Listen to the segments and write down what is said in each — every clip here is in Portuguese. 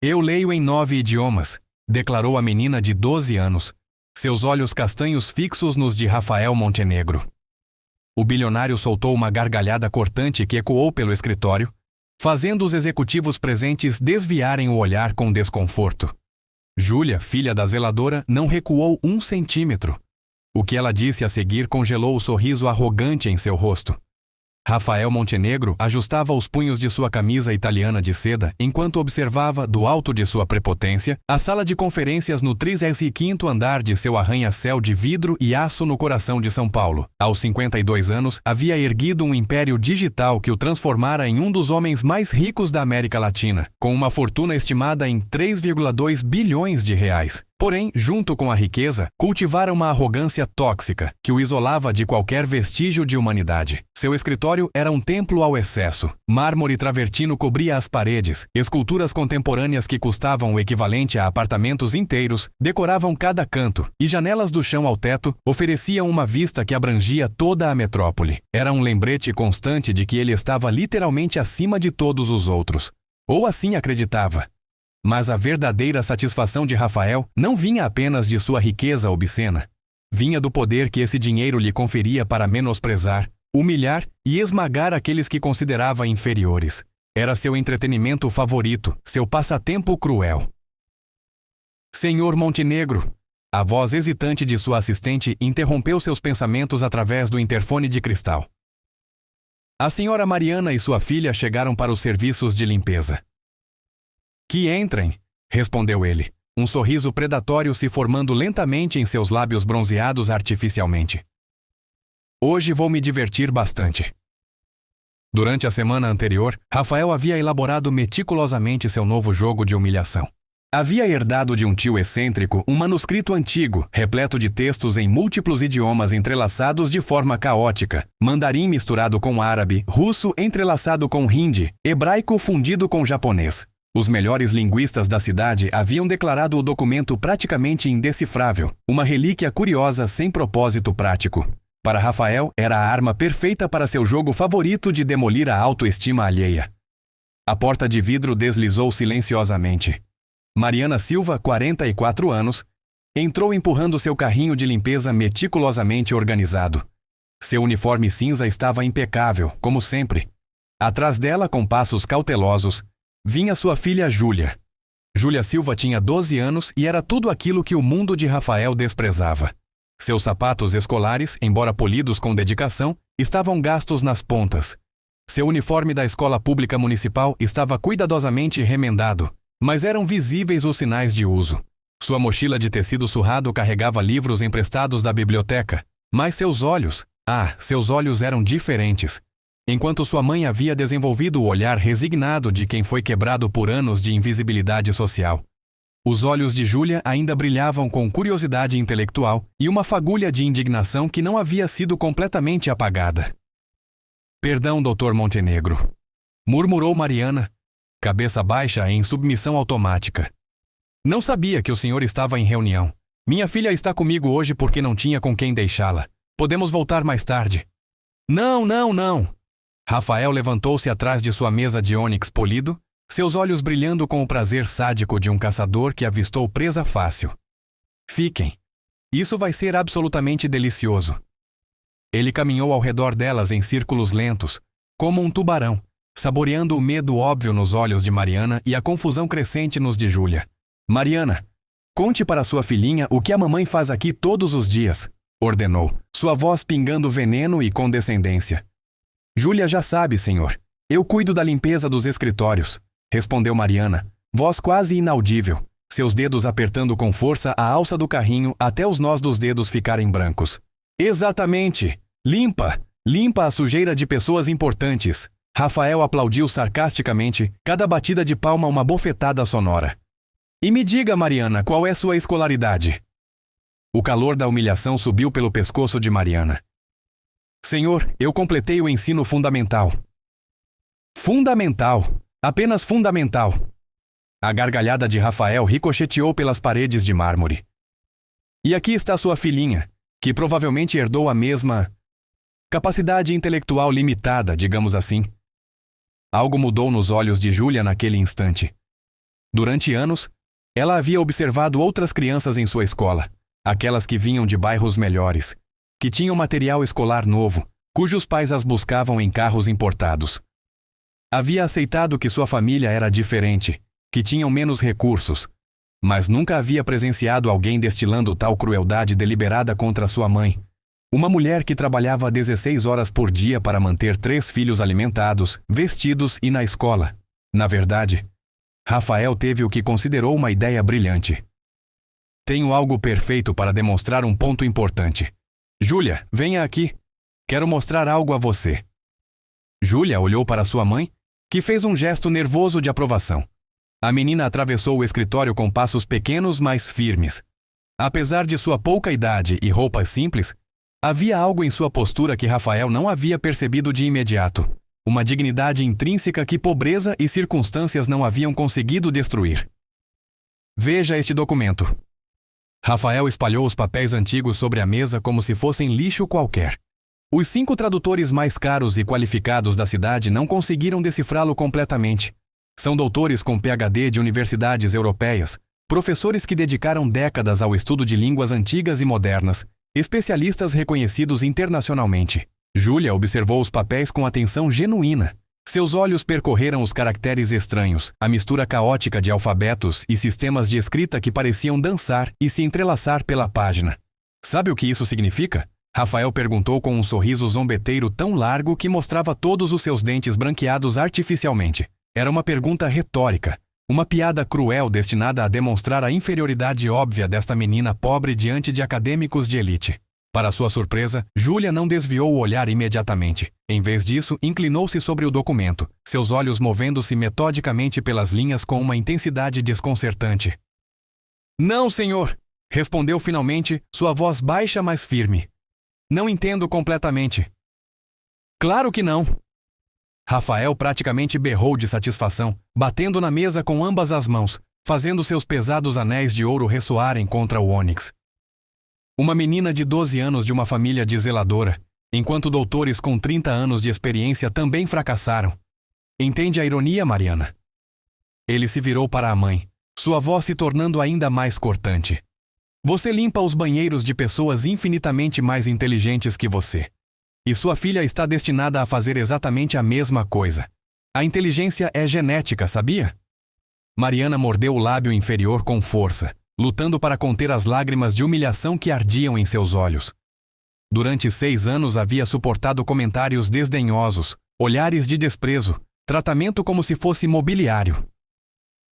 Eu leio em 9 idiomas, declarou a menina de 12 anos, seus olhos castanhos fixos nos de Rafael Montenegro. O bilionário soltou uma gargalhada cortante que ecoou pelo escritório, fazendo os executivos presentes desviarem o olhar com desconforto. Júlia, filha da zeladora, não recuou 1 centímetro. O que ela disse a seguir congelou o sorriso arrogante em seu rosto. Rafael Montenegro ajustava os punhos de sua camisa italiana de seda enquanto observava, do alto de sua prepotência, a sala de conferências no 35º andar de seu arranha-céu de vidro e aço no coração de São Paulo. Aos 52 anos, havia erguido um império digital que o transformara em um dos homens mais ricos da América Latina, com uma fortuna estimada em 3,2 bilhões de reais. Porém, junto com a riqueza, cultivara uma arrogância tóxica que o isolava de qualquer vestígio de humanidade. Seu escritório era um templo ao excesso. Mármore travertino cobria as paredes, esculturas contemporâneas que custavam o equivalente a apartamentos inteiros decoravam cada canto, e janelas do chão ao teto ofereciam uma vista que abrangia toda a metrópole. Era um lembrete constante de que ele estava literalmente acima de todos os outros. Ou assim acreditava. Mas a verdadeira satisfação de Rafael não vinha apenas de sua riqueza obscena. Vinha do poder que esse dinheiro lhe conferia para menosprezar, humilhar e esmagar aqueles que considerava inferiores. Era seu entretenimento favorito, seu passatempo cruel. Senhor Montenegro, a voz hesitante de sua assistente interrompeu seus pensamentos através do interfone de cristal. A senhora Mariana e sua filha chegaram para os serviços de limpeza. Que entrem, respondeu ele, um sorriso predatório se formando lentamente em seus lábios bronzeados artificialmente. Hoje vou me divertir bastante. Durante a semana anterior, Rafael havia elaborado meticulosamente seu novo jogo de humilhação. Havia herdado de um tio excêntrico um manuscrito antigo, repleto de textos em múltiplos idiomas entrelaçados de forma caótica, mandarim misturado com árabe, russo entrelaçado com hindi, hebraico fundido com japonês. Os melhores linguistas da cidade haviam declarado o documento praticamente indecifrável, uma relíquia curiosa sem propósito prático. Para Rafael, era a arma perfeita para seu jogo favorito de demolir a autoestima alheia. A porta de vidro deslizou silenciosamente. Mariana Silva, 44 anos, entrou empurrando seu carrinho de limpeza meticulosamente organizado. Seu uniforme cinza estava impecável, como sempre. Atrás dela, com passos cautelosos, vinha sua filha Júlia. Júlia Silva tinha 12 anos e era tudo aquilo que o mundo de Rafael desprezava. Seus sapatos escolares, embora polidos com dedicação, estavam gastos nas pontas. Seu uniforme da escola pública municipal estava cuidadosamente remendado, mas eram visíveis os sinais de uso. Sua mochila de tecido surrado carregava livros emprestados da biblioteca, mas seus olhos eram diferentes. Enquanto sua mãe havia desenvolvido o olhar resignado de quem foi quebrado por anos de invisibilidade social. Os olhos de Júlia ainda brilhavam com curiosidade intelectual e uma fagulha de indignação que não havia sido completamente apagada. Perdão, Dr. Montenegro, murmurou Mariana, cabeça baixa em submissão automática. Não sabia que o senhor estava em reunião. Minha filha está comigo hoje porque não tinha com quem deixá-la. Podemos voltar mais tarde. Não. Rafael levantou-se atrás de sua mesa de ônix polido, seus olhos brilhando com o prazer sádico de um caçador que avistou presa fácil. Fiquem. Isso vai ser absolutamente delicioso. Ele caminhou ao redor delas em círculos lentos, como um tubarão, saboreando o medo óbvio nos olhos de Mariana e a confusão crescente nos de Júlia. Mariana, conte para sua filhinha o que a mamãe faz aqui todos os dias, ordenou, sua voz pingando veneno e condescendência. Júlia já sabe, senhor. Eu cuido da limpeza dos escritórios, respondeu Mariana, voz quase inaudível, seus dedos apertando com força a alça do carrinho até os nós dos dedos ficarem brancos. Exatamente! Limpa a sujeira de pessoas importantes. Rafael aplaudiu sarcasticamente, cada batida de palma uma bofetada sonora. E me diga, Mariana, qual é sua escolaridade? O calor da humilhação subiu pelo pescoço de Mariana. Senhor, eu completei o ensino fundamental. Fundamental! Apenas fundamental! A gargalhada de Rafael ricocheteou pelas paredes de mármore. E aqui está sua filhinha, que provavelmente herdou a mesma capacidade intelectual limitada, digamos assim. Algo mudou nos olhos de Júlia naquele instante. Durante anos, ela havia observado outras crianças em sua escola, aquelas que vinham de bairros melhores, que tinham material escolar novo, cujos pais as buscavam em carros importados. Havia aceitado que sua família era diferente, que tinham menos recursos, mas nunca havia presenciado alguém destilando tal crueldade deliberada contra sua mãe, uma mulher que trabalhava 16 horas por dia para manter 3 filhos alimentados, vestidos e na escola. Na verdade, Rafael teve o que considerou uma ideia brilhante. Tenho algo perfeito para demonstrar um ponto importante. Júlia, venha aqui. Quero mostrar algo a você. Júlia olhou para sua mãe, que fez um gesto nervoso de aprovação. A menina atravessou o escritório com passos pequenos, mas firmes. Apesar de sua pouca idade e roupas simples, havia algo em sua postura que Rafael não havia percebido de imediato. Uma dignidade intrínseca que pobreza e circunstâncias não haviam conseguido destruir. Veja este documento. Rafael espalhou os papéis antigos sobre a mesa como se fossem lixo qualquer. Os 5 tradutores mais caros e qualificados da cidade não conseguiram decifrá-lo completamente. São doutores com PhD de universidades europeias, professores que dedicaram décadas ao estudo de línguas antigas e modernas, especialistas reconhecidos internacionalmente. Júlia observou os papéis com atenção genuína. Seus olhos percorreram os caracteres estranhos, a mistura caótica de alfabetos e sistemas de escrita que pareciam dançar e se entrelaçar pela página. Sabe o que isso significa? Rafael perguntou com um sorriso zombeteiro tão largo que mostrava todos os seus dentes branqueados artificialmente. Era uma pergunta retórica, uma piada cruel destinada a demonstrar a inferioridade óbvia desta menina pobre diante de acadêmicos de elite. Para sua surpresa, Júlia não desviou o olhar imediatamente. Em vez disso, inclinou-se sobre o documento, seus olhos movendo-se metodicamente pelas linhas com uma intensidade desconcertante. Não, senhor! Respondeu finalmente, sua voz baixa, mas firme. Não entendo completamente. Claro que não! Rafael praticamente berrou de satisfação, batendo na mesa com ambas as mãos, fazendo seus pesados anéis de ouro ressoarem contra o ônix. Uma menina de 12 anos de uma família de zeladora, enquanto doutores com 30 anos de experiência também fracassaram. Entende a ironia, Mariana? Ele se virou para a mãe, sua voz se tornando ainda mais cortante. Você limpa os banheiros de pessoas infinitamente mais inteligentes que você. E sua filha está destinada a fazer exatamente a mesma coisa. A inteligência é genética, sabia? Mariana mordeu o lábio inferior com força, lutando para conter as lágrimas de humilhação que ardiam em seus olhos. Durante 6 anos havia suportado comentários desdenhosos, olhares de desprezo, tratamento como se fosse mobiliário.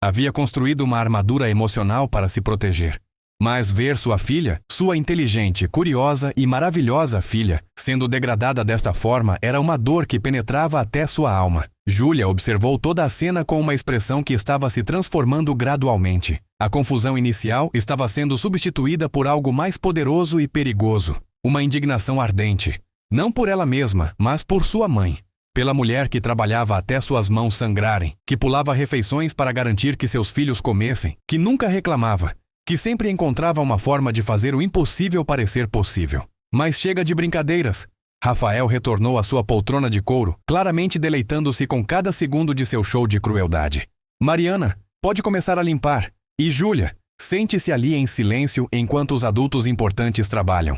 Havia construído uma armadura emocional para se proteger. Mas ver sua filha, sua inteligente, curiosa e maravilhosa filha, sendo degradada desta forma era uma dor que penetrava até sua alma. Júlia observou toda a cena com uma expressão que estava se transformando gradualmente. A confusão inicial estava sendo substituída por algo mais poderoso e perigoso. Uma indignação ardente. Não por ela mesma, mas por sua mãe. Pela mulher que trabalhava até suas mãos sangrarem, que pulava refeições para garantir que seus filhos comessem, que nunca reclamava, que sempre encontrava uma forma de fazer o impossível parecer possível. Mas chega de brincadeiras. Rafael retornou à sua poltrona de couro, claramente deleitando-se com cada segundo de seu show de crueldade. Mariana, pode começar a limpar. E Júlia, sente-se ali em silêncio enquanto os adultos importantes trabalham.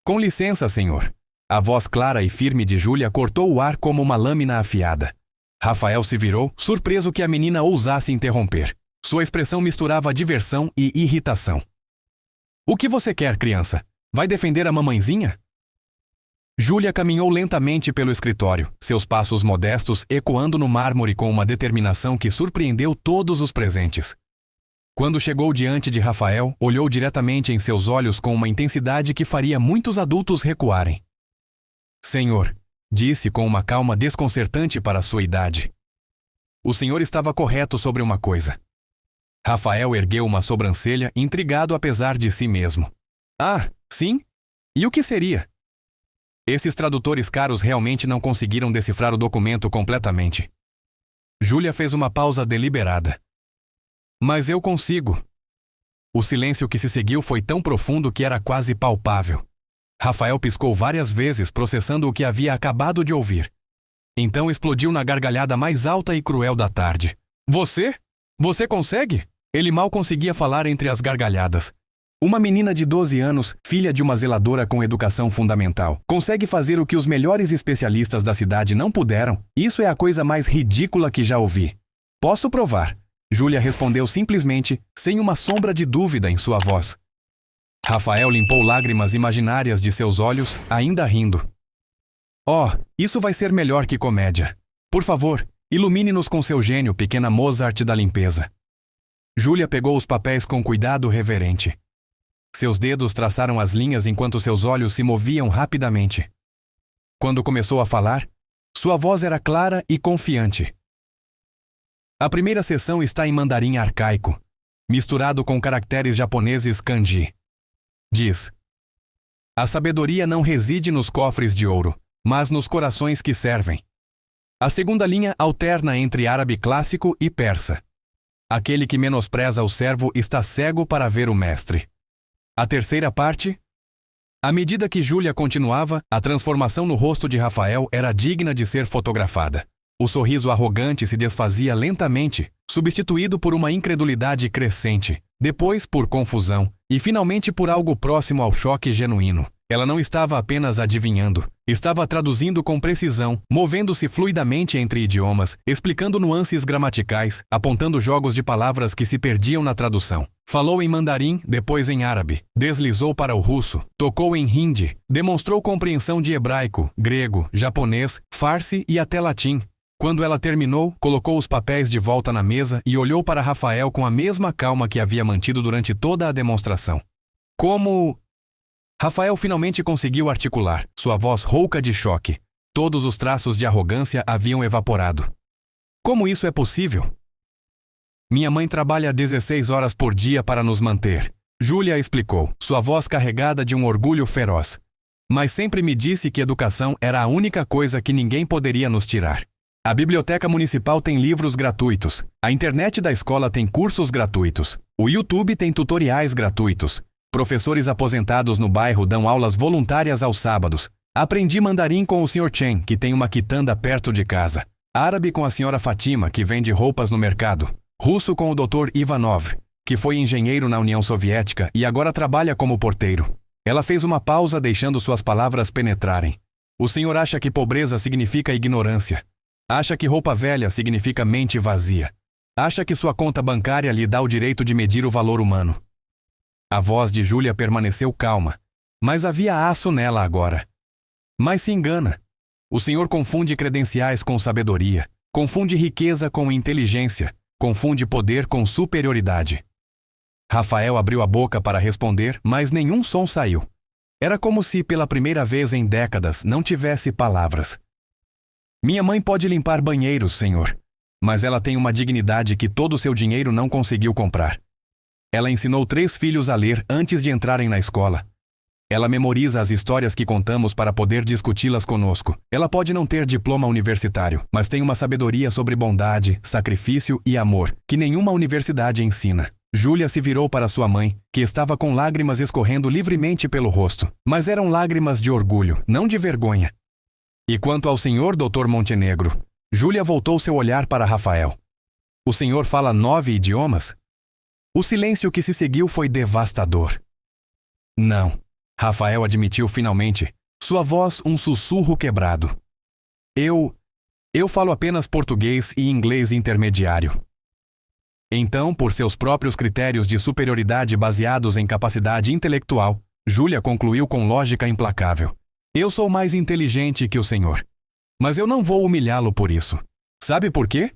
Com licença, senhor. A voz clara e firme de Júlia cortou o ar como uma lâmina afiada. Rafael se virou, surpreso que a menina ousasse interromper. Sua expressão misturava diversão e irritação. O que você quer, criança? Vai defender a mamãezinha? Júlia caminhou lentamente pelo escritório, seus passos modestos ecoando no mármore com uma determinação que surpreendeu todos os presentes. Quando chegou diante de Rafael, olhou diretamente em seus olhos com uma intensidade que faria muitos adultos recuarem. Senhor, disse com uma calma desconcertante para sua idade. O senhor estava correto sobre uma coisa. Rafael ergueu uma sobrancelha, intrigado apesar de si mesmo. Ah, sim? E o que seria? Esses tradutores caros realmente não conseguiram decifrar o documento completamente. Júlia fez uma pausa deliberada. Mas eu consigo. O silêncio que se seguiu foi tão profundo que era quase palpável. Rafael piscou várias vezes, processando o que havia acabado de ouvir. Então explodiu na gargalhada mais alta e cruel da tarde. Você? Você consegue? Ele mal conseguia falar entre as gargalhadas. Uma menina de 12 anos, filha de uma zeladora com educação fundamental, consegue fazer o que os melhores especialistas da cidade não puderam? Isso é a coisa mais ridícula que já ouvi. Posso provar. Júlia respondeu simplesmente, sem uma sombra de dúvida em sua voz. Rafael limpou lágrimas imaginárias de seus olhos, ainda rindo. Oh, isso vai ser melhor que comédia. Por favor, ilumine-nos com seu gênio, pequena Mozart da limpeza. Júlia pegou os papéis com cuidado reverente. Seus dedos traçaram as linhas enquanto seus olhos se moviam rapidamente. Quando começou a falar, sua voz era clara e confiante. A primeira sessão está em mandarim arcaico, misturado com caracteres japoneses kanji. Diz: a sabedoria não reside nos cofres de ouro, mas nos corações que servem. A segunda linha alterna entre árabe clássico e persa. Aquele que menospreza o servo está cego para ver o mestre. A terceira parte. À medida que Júlia continuava, a transformação no rosto de Rafael era digna de ser fotografada. O sorriso arrogante se desfazia lentamente, substituído por uma incredulidade crescente, depois por confusão, e finalmente por algo próximo ao choque genuíno. Ela não estava apenas adivinhando, estava traduzindo com precisão, movendo-se fluidamente entre idiomas, explicando nuances gramaticais, apontando jogos de palavras que se perdiam na tradução. Falou em mandarim, depois em árabe, deslizou para o russo, tocou em hindi, demonstrou compreensão de hebraico, grego, japonês, farsi e até latim. Quando ela terminou, colocou os papéis de volta na mesa e olhou para Rafael com a mesma calma que havia mantido durante toda a demonstração. Como... Rafael finalmente conseguiu articular, sua voz rouca de choque. Todos os traços de arrogância haviam evaporado. Como isso é possível? Minha mãe trabalha 16 horas por dia para nos manter. Júlia explicou, sua voz carregada de um orgulho feroz. Mas sempre me disse que educação era a única coisa que ninguém poderia nos tirar. A biblioteca municipal tem livros gratuitos. A internet da escola tem cursos gratuitos. O YouTube tem tutoriais gratuitos. Professores aposentados no bairro dão aulas voluntárias aos sábados. Aprendi mandarim com o Sr. Chen, que tem uma quitanda perto de casa. Árabe com a Sra. Fatima, que vende roupas no mercado. Russo com o Dr. Ivanov, que foi engenheiro na União Soviética e agora trabalha como porteiro. Ela fez uma pausa, deixando suas palavras penetrarem. O senhor acha que pobreza significa ignorância. Acha que roupa velha significa mente vazia. Acha que sua conta bancária lhe dá o direito de medir o valor humano. A voz de Júlia permaneceu calma, mas havia aço nela agora. Mas se engana. O senhor confunde credenciais com sabedoria, confunde riqueza com inteligência, confunde poder com superioridade. Rafael abriu a boca para responder, mas nenhum som saiu. Era como se, pela primeira vez em décadas, não tivesse palavras. Minha mãe pode limpar banheiros, senhor, mas ela tem uma dignidade que todo o seu dinheiro não conseguiu comprar. Ela ensinou 3 filhos a ler antes de entrarem na escola. Ela memoriza as histórias que contamos para poder discuti-las conosco. Ela pode não ter diploma universitário, mas tem uma sabedoria sobre bondade, sacrifício e amor que nenhuma universidade ensina. Júlia se virou para sua mãe, que estava com lágrimas escorrendo livremente pelo rosto, mas eram lágrimas de orgulho, não de vergonha. E quanto ao senhor Dr. Montenegro, Júlia voltou seu olhar para Rafael. O senhor fala 9 idiomas? O silêncio que se seguiu foi devastador. Não, Rafael admitiu finalmente, sua voz um sussurro quebrado. Eu falo apenas português e inglês intermediário. Então, por seus próprios critérios de superioridade baseados em capacidade intelectual, Júlia concluiu com lógica implacável. Eu sou mais inteligente que o senhor. Mas eu não vou humilhá-lo por isso. Sabe por quê?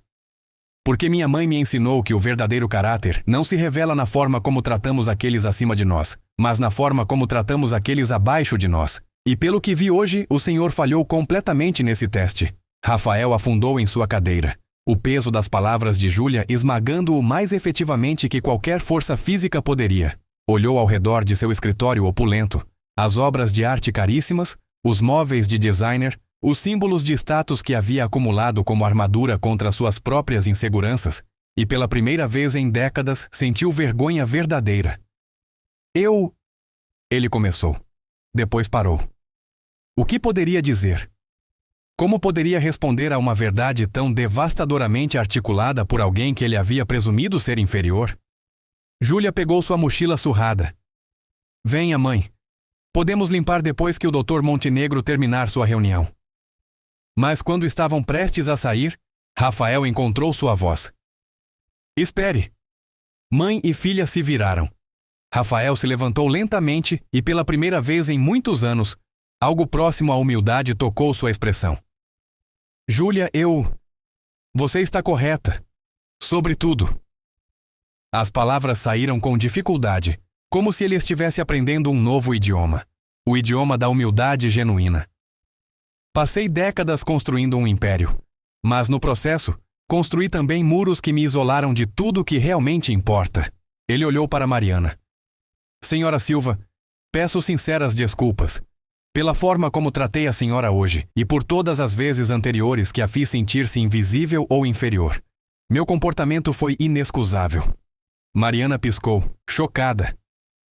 Porque minha mãe me ensinou que o verdadeiro caráter não se revela na forma como tratamos aqueles acima de nós, mas na forma como tratamos aqueles abaixo de nós. E pelo que vi hoje, o senhor falhou completamente nesse teste. Rafael afundou em sua cadeira, o peso das palavras de Júlia esmagando-o mais efetivamente que qualquer força física poderia. Olhou ao redor de seu escritório opulento, as obras de arte caríssimas, os móveis de designer, os símbolos de status que havia acumulado como armadura contra suas próprias inseguranças, e pela primeira vez em décadas sentiu vergonha verdadeira. Ele começou. Depois parou. O que poderia dizer? Como poderia responder a uma verdade tão devastadoramente articulada por alguém que ele havia presumido ser inferior? Júlia pegou sua mochila surrada. Venha, mãe. Podemos limpar depois que o Dr. Montenegro terminar sua reunião. Mas quando estavam prestes a sair, Rafael encontrou sua voz. Espere. Mãe e filha se viraram. Rafael se levantou lentamente e, pela primeira vez em muitos anos, algo próximo à humildade tocou sua expressão. Júlia, Você está correta. Sobre tudo. As palavras saíram com dificuldade, como se ele estivesse aprendendo um novo idioma. O idioma da humildade genuína. Passei décadas construindo um império, mas no processo, construí também muros que me isolaram de tudo o que realmente importa. Ele olhou para Mariana. Senhora Silva, peço sinceras desculpas pela forma como tratei a senhora hoje e por todas as vezes anteriores que a fiz sentir-se invisível ou inferior. Meu comportamento foi inexcusável. Mariana piscou, chocada.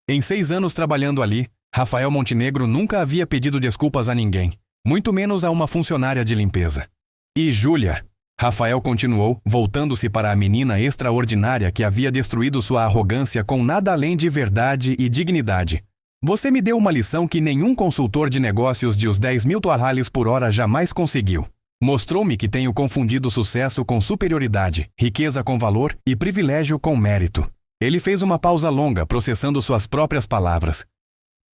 Em 6 anos trabalhando ali, Rafael Montenegro nunca havia pedido desculpas a ninguém, muito menos a uma funcionária de limpeza. E Júlia? Rafael continuou, voltando-se para a menina extraordinária que havia destruído sua arrogância com nada além de verdade e dignidade. Você me deu uma lição que nenhum consultor de negócios de os 10.000 toarrales por hora jamais conseguiu. Mostrou-me que tenho confundido sucesso com superioridade, riqueza com valor e privilégio com mérito. Ele fez uma pausa longa, processando suas próprias palavras.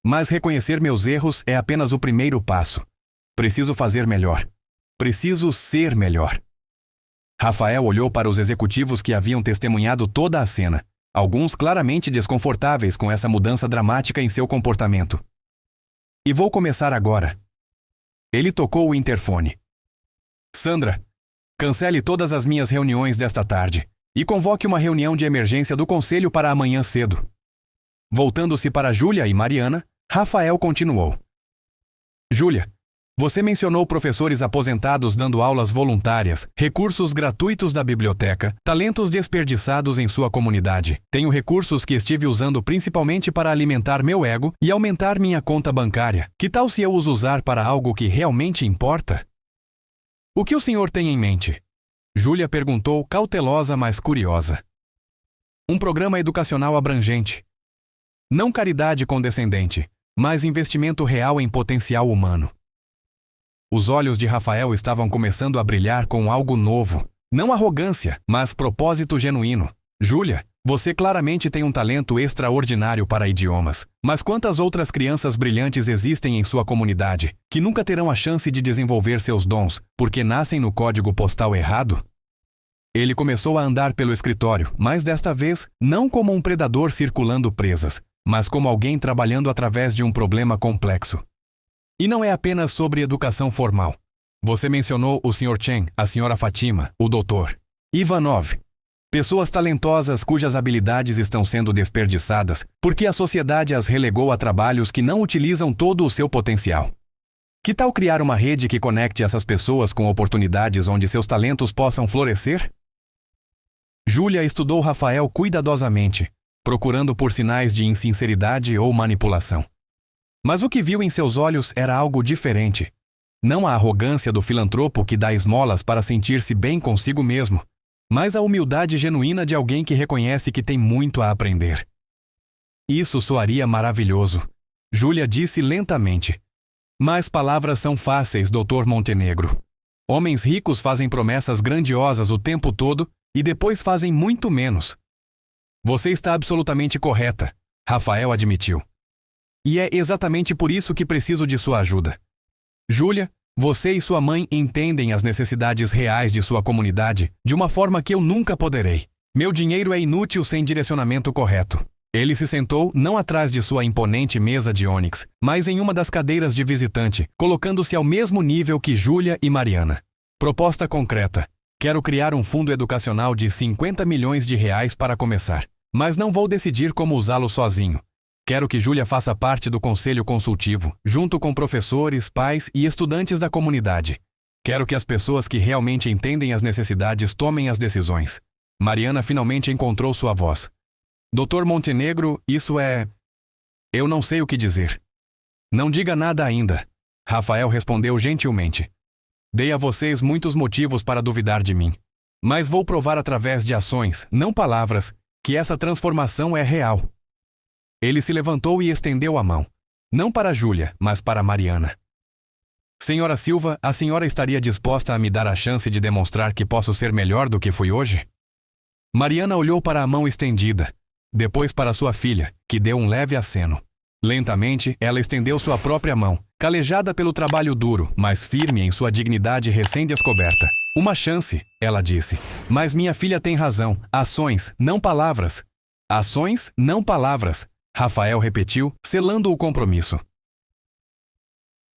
Mas reconhecer meus erros é apenas o primeiro passo. Preciso fazer melhor. Preciso ser melhor. Rafael olhou para os executivos que haviam testemunhado toda a cena, alguns claramente desconfortáveis com essa mudança dramática em seu comportamento. E vou começar agora. Ele tocou o interfone. Sandra, cancele todas as minhas reuniões desta tarde e convoque uma reunião de emergência do conselho para amanhã cedo. Voltando-se para Júlia e Mariana, Rafael continuou. Júlia, você mencionou professores aposentados dando aulas voluntárias, recursos gratuitos da biblioteca, talentos desperdiçados em sua comunidade. Tenho recursos que estive usando principalmente para alimentar meu ego e aumentar minha conta bancária. Que tal se eu os usar para algo que realmente importa? O que o senhor tem em mente? Júlia perguntou, cautelosa, mas curiosa. Um programa educacional abrangente. Não caridade condescendente, mas investimento real em potencial humano. Os olhos de Rafael estavam começando a brilhar com algo novo. Não arrogância, mas propósito genuíno. Júlia, você claramente tem um talento extraordinário para idiomas. Mas quantas outras crianças brilhantes existem em sua comunidade, que nunca terão a chance de desenvolver seus dons, porque nascem no código postal errado? Ele começou a andar pelo escritório, mas desta vez, não como um predador circulando presas, mas como alguém trabalhando através de um problema complexo. E não é apenas sobre educação formal. Você mencionou o Sr. Chen, a Sra. Fatima, o Dr. Ivanov. Pessoas talentosas cujas habilidades estão sendo desperdiçadas porque a sociedade as relegou a trabalhos que não utilizam todo o seu potencial. Que tal criar uma rede que conecte essas pessoas com oportunidades onde seus talentos possam florescer? Júlia estudou Rafael cuidadosamente, procurando por sinais de insinceridade ou manipulação. Mas o que viu em seus olhos era algo diferente. Não a arrogância do filantropo que dá esmolas para sentir-se bem consigo mesmo, mas a humildade genuína de alguém que reconhece que tem muito a aprender. Isso soaria maravilhoso, Júlia disse lentamente. Mas palavras são fáceis, Dr. Montenegro. Homens ricos fazem promessas grandiosas o tempo todo e depois fazem muito menos. Você está absolutamente correta, Rafael admitiu. E é exatamente por isso que preciso de sua ajuda. Júlia, você e sua mãe entendem as necessidades reais de sua comunidade de uma forma que eu nunca poderei. Meu dinheiro é inútil sem direcionamento correto. Ele se sentou não atrás de sua imponente mesa de ônix, mas em uma das cadeiras de visitante, colocando-se ao mesmo nível que Júlia e Mariana. Proposta concreta. Quero criar um fundo educacional de 50 milhões de reais para começar, mas não vou decidir como usá-lo sozinho. Quero que Júlia faça parte do conselho consultivo, junto com professores, pais e estudantes da comunidade. Quero que as pessoas que realmente entendem as necessidades tomem as decisões. Mariana finalmente encontrou sua voz. Dr. Montenegro, isso é... Eu não sei o que dizer. Não diga nada ainda. Rafael respondeu gentilmente. Dei a vocês muitos motivos para duvidar de mim. Mas vou provar através de ações, não palavras, que essa transformação é real. Ele se levantou e estendeu a mão. Não para Júlia, mas para Mariana. Senhora Silva, a senhora estaria disposta a me dar a chance de demonstrar que posso ser melhor do que fui hoje? Mariana olhou para a mão estendida, depois para sua filha, que deu um leve aceno. Lentamente, ela estendeu sua própria mão, calejada pelo trabalho duro, mas firme em sua dignidade recém-descoberta. Uma chance, ela disse. Mas minha filha tem razão. Ações, não palavras. Ações, não palavras. Rafael repetiu, selando o compromisso.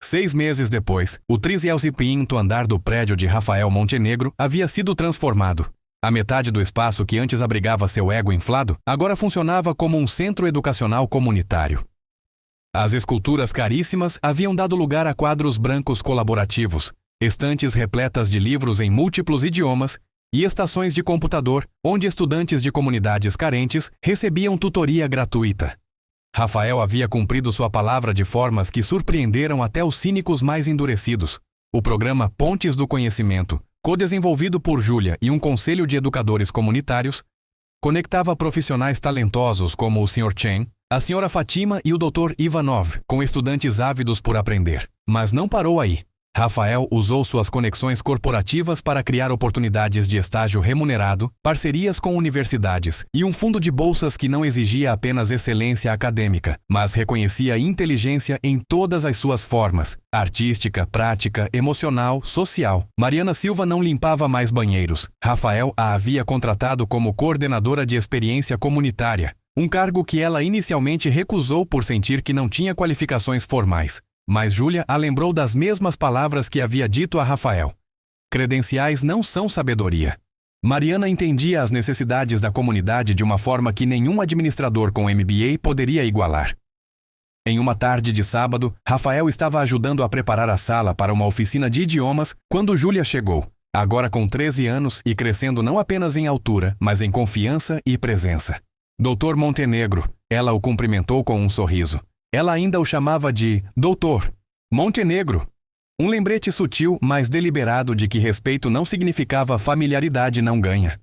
6 meses depois, o 35º andar do prédio de Rafael Montenegro havia sido transformado. A metade do espaço que antes abrigava seu ego inflado, agora funcionava como um centro educacional comunitário. As esculturas caríssimas haviam dado lugar a quadros brancos colaborativos, estantes repletas de livros em múltiplos idiomas e estações de computador onde estudantes de comunidades carentes recebiam tutoria gratuita. Rafael havia cumprido sua palavra de formas que surpreenderam até os cínicos mais endurecidos. O programa Pontes do Conhecimento, co-desenvolvido por Júlia e um conselho de educadores comunitários, conectava profissionais talentosos como o Sr. Chen, a Sra. Fatima e o Dr. Ivanov, com estudantes ávidos por aprender. Mas não parou aí. Rafael usou suas conexões corporativas para criar oportunidades de estágio remunerado, parcerias com universidades e um fundo de bolsas que não exigia apenas excelência acadêmica, mas reconhecia inteligência em todas as suas formas: artística, prática, emocional, social. Mariana Silva não limpava mais banheiros. Rafael a havia contratado como coordenadora de experiência comunitária, um cargo que ela inicialmente recusou por sentir que não tinha qualificações formais. Mas Júlia a lembrou das mesmas palavras que havia dito a Rafael. Credenciais não são sabedoria. Mariana entendia as necessidades da comunidade de uma forma que nenhum administrador com MBA poderia igualar. Em uma tarde de sábado, Rafael estava ajudando a preparar a sala para uma oficina de idiomas quando Júlia chegou, agora com 13 anos e crescendo não apenas em altura, mas em confiança e presença. Doutor Montenegro, ela o cumprimentou com um sorriso. Ela ainda o chamava de Doutor Montenegro. Um lembrete sutil, mas deliberado de que respeito não significava familiaridade não ganha.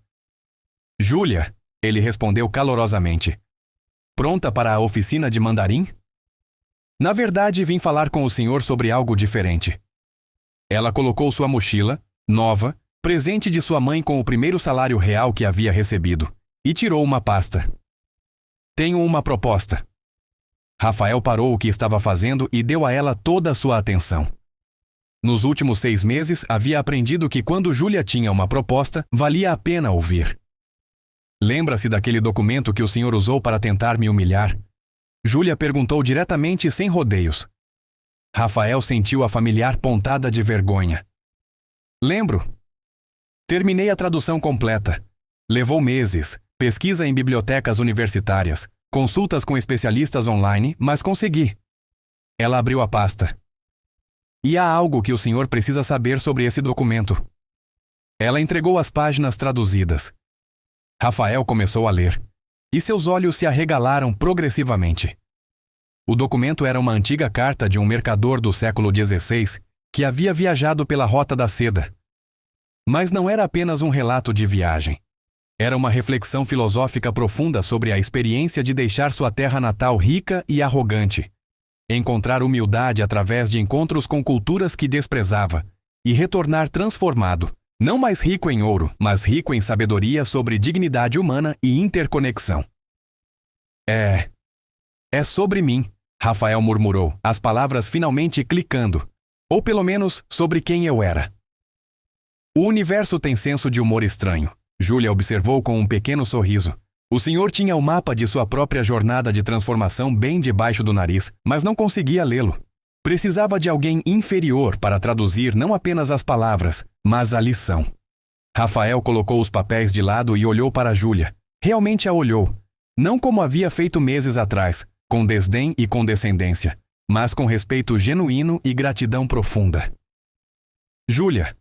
Júlia, ele respondeu calorosamente. Pronta para a oficina de mandarim? Na verdade, vim falar com o senhor sobre algo diferente. Ela colocou sua mochila, nova, presente de sua mãe com o primeiro salário real que havia recebido, e tirou uma pasta. Tenho uma proposta. Rafael parou o que estava fazendo e deu a ela toda a sua atenção. Nos últimos 6 meses, havia aprendido que quando Júlia tinha uma proposta, valia a pena ouvir. Lembra-se daquele documento que o senhor usou para tentar me humilhar? Júlia perguntou diretamente sem rodeios. Rafael sentiu a familiar pontada de vergonha. Lembro. Terminei a tradução completa. Levou meses, pesquisa em bibliotecas universitárias, consultas com especialistas online, mas consegui. Ela abriu a pasta. E há algo que o senhor precisa saber sobre esse documento. Ela entregou as páginas traduzidas. Rafael começou a ler, e seus olhos se arregalaram progressivamente. O documento era uma antiga carta de um mercador do século XVI que havia viajado pela Rota da Seda. Mas não era apenas um relato de viagem. Era uma reflexão filosófica profunda sobre a experiência de deixar sua terra natal rica e arrogante, encontrar humildade através de encontros com culturas que desprezava e retornar transformado, não mais rico em ouro, mas rico em sabedoria sobre dignidade humana e interconexão. É sobre mim, Rafael murmurou, as palavras finalmente clicando, ou pelo menos sobre quem eu era. O universo tem senso de humor estranho. Júlia observou com um pequeno sorriso. O senhor tinha o mapa de sua própria jornada de transformação bem debaixo do nariz, mas não conseguia lê-lo. Precisava de alguém inferior para traduzir não apenas as palavras, mas a lição. Rafael colocou os papéis de lado e olhou para Júlia. Realmente a olhou. Não como havia feito meses atrás, com desdém e condescendência, mas com respeito genuíno e gratidão profunda. Júlia,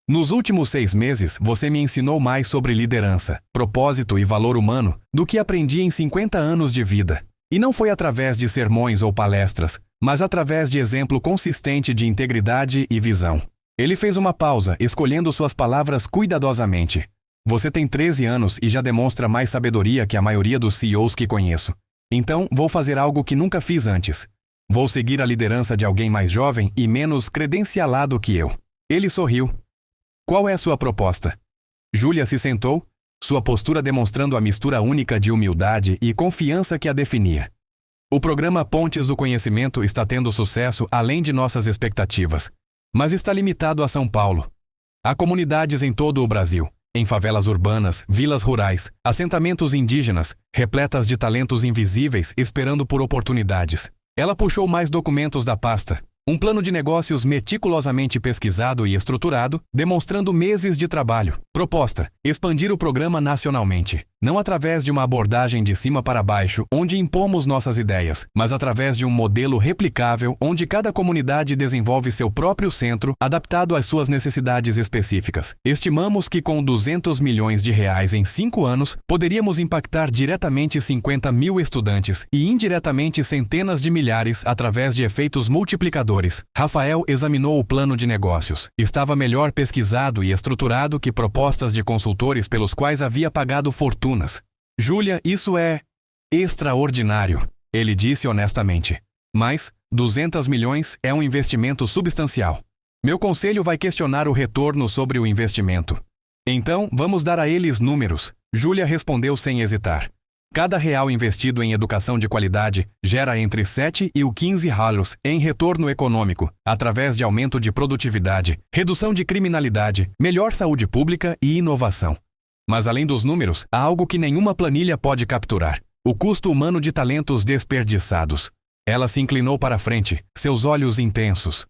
nos últimos 6 meses, você me ensinou mais sobre liderança, propósito e valor humano do que aprendi em 50 anos de vida. E não foi através de sermões ou palestras, mas através de exemplo consistente de integridade e visão. Ele fez uma pausa, escolhendo suas palavras cuidadosamente. Você tem 13 anos e já demonstra mais sabedoria que a maioria dos CEOs que conheço. Então, vou fazer algo que nunca fiz antes. Vou seguir a liderança de alguém mais jovem e menos credencialado que eu. Ele sorriu. Qual é a sua proposta? Júlia se sentou, sua postura demonstrando a mistura única de humildade e confiança que a definia. O programa Pontes do Conhecimento está tendo sucesso além de nossas expectativas, mas está limitado a São Paulo. Há comunidades em todo o Brasil, em favelas urbanas, vilas rurais, assentamentos indígenas, repletas de talentos invisíveis esperando por oportunidades. Ela puxou mais documentos da pasta. Um plano de negócios meticulosamente pesquisado e estruturado, demonstrando meses de trabalho. Proposta: expandir o programa nacionalmente. Não através de uma abordagem de cima para baixo, onde impomos nossas ideias, mas através de um modelo replicável, onde cada comunidade desenvolve seu próprio centro, adaptado às suas necessidades específicas. Estimamos que com 200 milhões de reais em 5 anos, poderíamos impactar diretamente 50 mil estudantes e indiretamente centenas de milhares através de efeitos multiplicadores. Rafael examinou o plano de negócios. Estava melhor pesquisado e estruturado que propostas de consultores pelos quais havia pagado fortunas. Júlia, isso é extraordinário, ele disse honestamente. Mas 200 milhões é um investimento substancial. Meu conselho vai questionar o retorno sobre o investimento. Então, vamos dar a eles números. Júlia respondeu sem hesitar. Cada real investido em educação de qualidade gera entre 7 e 15 halos em retorno econômico, através de aumento de produtividade, redução de criminalidade, melhor saúde pública e inovação. Mas além dos números, há algo que nenhuma planilha pode capturar: o custo humano de talentos desperdiçados. Ela se inclinou para a frente, seus olhos intensos.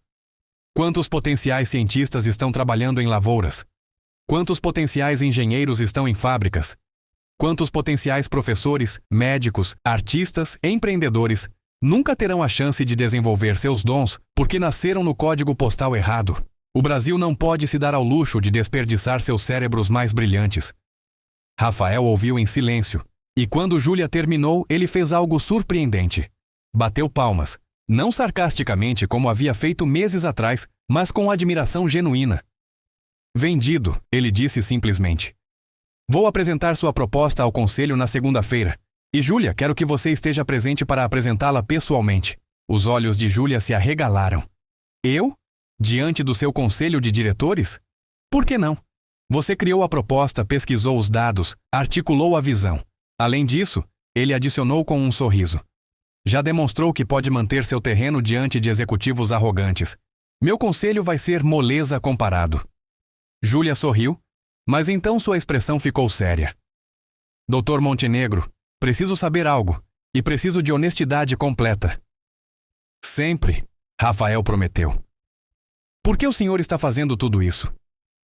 Quantos potenciais cientistas estão trabalhando em lavouras? Quantos potenciais engenheiros estão em fábricas? Quantos potenciais professores, médicos, artistas, empreendedores nunca terão a chance de desenvolver seus dons porque nasceram no código postal errado? O Brasil não pode se dar ao luxo de desperdiçar seus cérebros mais brilhantes. Rafael ouviu em silêncio, e quando Júlia terminou, ele fez algo surpreendente. Bateu palmas, não sarcasticamente como havia feito meses atrás, mas com admiração genuína. Vendido, ele disse simplesmente. Vou apresentar sua proposta ao conselho na segunda-feira. E Júlia, quero que você esteja presente para apresentá-la pessoalmente. Os olhos de Júlia se arregalaram. Eu? Diante do seu conselho de diretores? Por que não? Você criou a proposta, pesquisou os dados, articulou a visão. Além disso, ele adicionou com um sorriso. Já demonstrou que pode manter seu terreno diante de executivos arrogantes. Meu conselho vai ser moleza comparado. Júlia sorriu, mas então sua expressão ficou séria. Dr. Montenegro, preciso saber algo, e preciso de honestidade completa. Sempre, Rafael prometeu. Por que o senhor está fazendo tudo isso?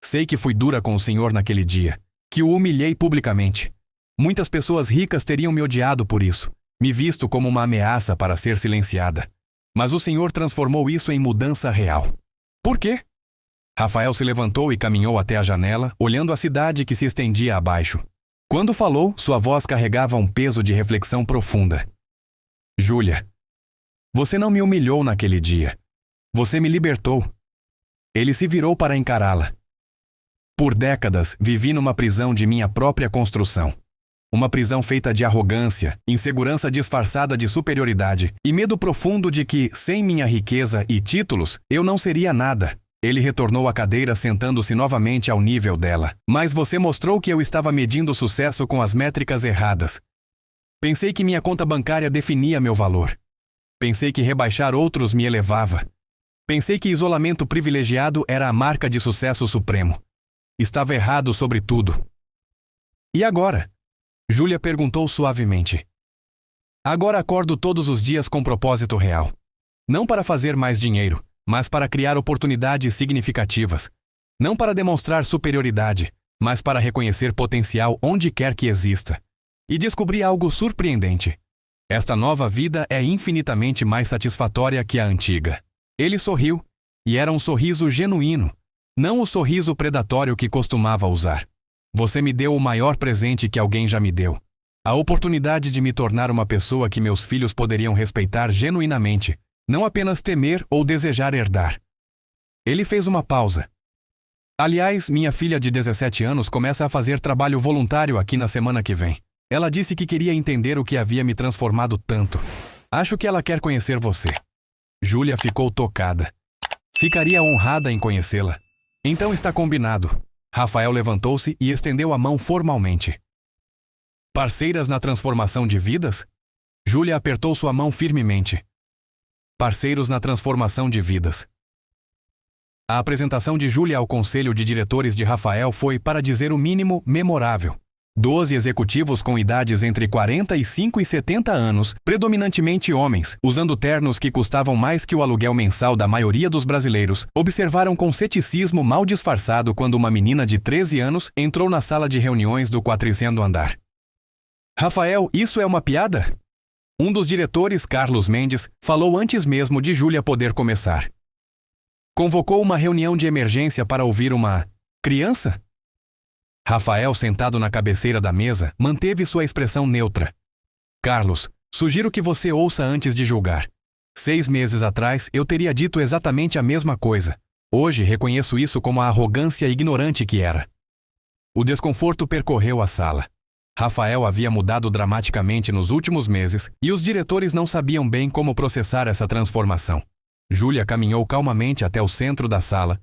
Sei que fui dura com o senhor naquele dia, que o humilhei publicamente. Muitas pessoas ricas teriam me odiado por isso, me visto como uma ameaça para ser silenciada. Mas o senhor transformou isso em mudança real. Por quê? Rafael se levantou e caminhou até a janela, olhando a cidade que se estendia abaixo. Quando falou, sua voz carregava um peso de reflexão profunda. Júlia, você não me humilhou naquele dia. Você me libertou. Ele se virou para encará-la. Por décadas, vivi numa prisão de minha própria construção. Uma prisão feita de arrogância, insegurança disfarçada de superioridade e medo profundo de que, sem minha riqueza e títulos, eu não seria nada. Ele retornou à cadeira sentando-se novamente ao nível dela. Mas você mostrou que eu estava medindo sucesso com as métricas erradas. Pensei que minha conta bancária definia meu valor. Pensei que rebaixar outros me elevava. Pensei que isolamento privilegiado era a marca de sucesso supremo. Estava errado sobre tudo. E agora? Júlia perguntou suavemente. Agora acordo todos os dias com propósito real. Não para fazer mais dinheiro, mas para criar oportunidades significativas. Não para demonstrar superioridade, mas para reconhecer potencial onde quer que exista. E descobri algo surpreendente. Esta nova vida é infinitamente mais satisfatória que a antiga. Ele sorriu, e era um sorriso genuíno, não o sorriso predatório que costumava usar. Você me deu o maior presente que alguém já me deu. A oportunidade de me tornar uma pessoa que meus filhos poderiam respeitar genuinamente, não apenas temer ou desejar herdar. Ele fez uma pausa. Aliás, minha filha de 17 anos começa a fazer trabalho voluntário aqui na semana que vem. Ela disse que queria entender o que havia me transformado tanto. Acho que ela quer conhecer você. Júlia ficou tocada. Ficaria honrada em conhecê-la. Então está combinado. Rafael levantou-se e estendeu a mão formalmente. Parceiras na transformação de vidas? Júlia apertou sua mão firmemente. Parceiros na transformação de vidas. A apresentação de Júlia ao conselho de diretores de Rafael foi, para dizer o mínimo, memorável. 12 executivos com idades entre 45 e 70 anos, predominantemente homens, usando ternos que custavam mais que o aluguel mensal da maioria dos brasileiros, observaram com ceticismo mal disfarçado quando uma menina de 13 anos entrou na sala de reuniões do 4º andar. Rafael, isso é uma piada? Um dos diretores, Carlos Mendes, falou antes mesmo de Júlia poder começar. Convocou uma reunião de emergência para ouvir uma criança? Rafael, sentado na cabeceira da mesa, manteve sua expressão neutra. Carlos, sugiro que você ouça antes de julgar. 6 meses atrás, eu teria dito exatamente a mesma coisa. Hoje, reconheço isso como a arrogância ignorante que era. O desconforto percorreu a sala. Rafael havia mudado dramaticamente nos últimos meses e os diretores não sabiam bem como processar essa transformação. Júlia caminhou calmamente até o centro da sala,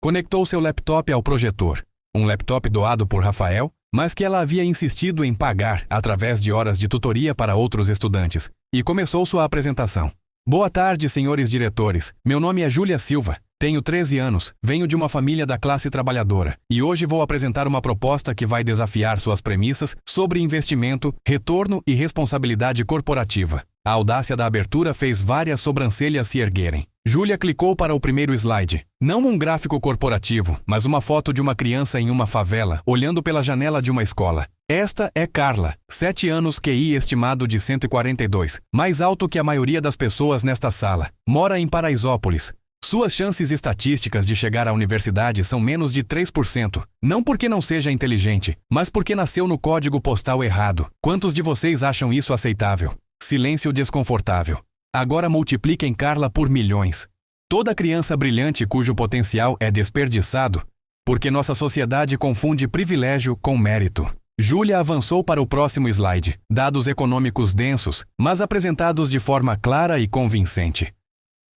conectou seu laptop ao projetor. Um laptop doado por Rafael, mas que ela havia insistido em pagar através de horas de tutoria para outros estudantes, e começou sua apresentação. Boa tarde, senhores diretores. Meu nome é Júlia Silva, tenho 13 anos, venho de uma família da classe trabalhadora, e hoje vou apresentar uma proposta que vai desafiar suas premissas sobre investimento, retorno e responsabilidade corporativa. A audácia da abertura fez várias sobrancelhas se erguerem. Júlia clicou para o primeiro slide. Não um gráfico corporativo, mas uma foto de uma criança em uma favela, olhando pela janela de uma escola. Esta é Carla, 7 anos, QI estimado de 142, mais alto que a maioria das pessoas nesta sala. Mora em Paraisópolis. Suas chances estatísticas de chegar à universidade são menos de 3%. Não porque não seja inteligente, mas porque nasceu no código postal errado. Quantos de vocês acham isso aceitável? Silêncio desconfortável. Agora multipliquem Carla por milhões. Toda criança brilhante cujo potencial é desperdiçado, porque nossa sociedade confunde privilégio com mérito. Júlia avançou para o próximo slide. Dados econômicos densos, mas apresentados de forma clara e convincente.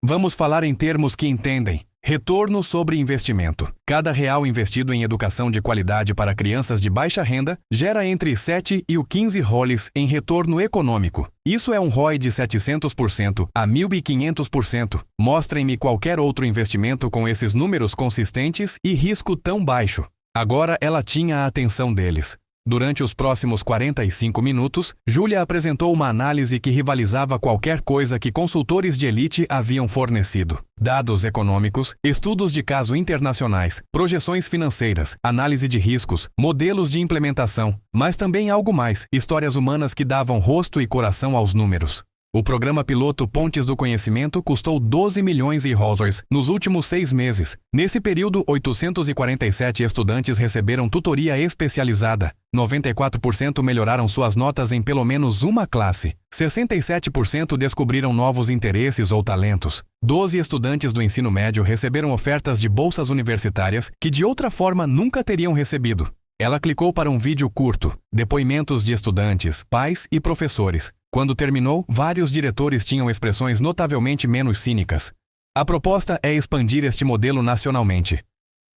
Vamos falar em termos que entendem. Retorno sobre investimento. Cada real investido em educação de qualidade para crianças de baixa renda gera entre 7 e 15 roles em retorno econômico. Isso é um ROI de 700% a 1.500%. Mostrem-me qualquer outro investimento com esses números consistentes e risco tão baixo. Agora ela tinha a atenção deles. Durante os próximos 45 minutos, Júlia apresentou uma análise que rivalizava qualquer coisa que consultores de elite haviam fornecido. Dados econômicos, estudos de caso internacionais, projeções financeiras, análise de riscos, modelos de implementação, mas também algo mais, histórias humanas que davam rosto e coração aos números. O programa piloto Pontes do Conhecimento custou 12 milhões de dólares nos últimos 6 meses. Nesse período, 847 estudantes receberam tutoria especializada. 94% melhoraram suas notas em pelo menos uma classe. 67% descobriram novos interesses ou talentos. 12 estudantes do ensino médio receberam ofertas de bolsas universitárias que de outra forma nunca teriam recebido. Ela clicou para um vídeo curto, depoimentos de estudantes, pais e professores. Quando terminou, vários diretores tinham expressões notavelmente menos cínicas. A proposta é expandir este modelo nacionalmente.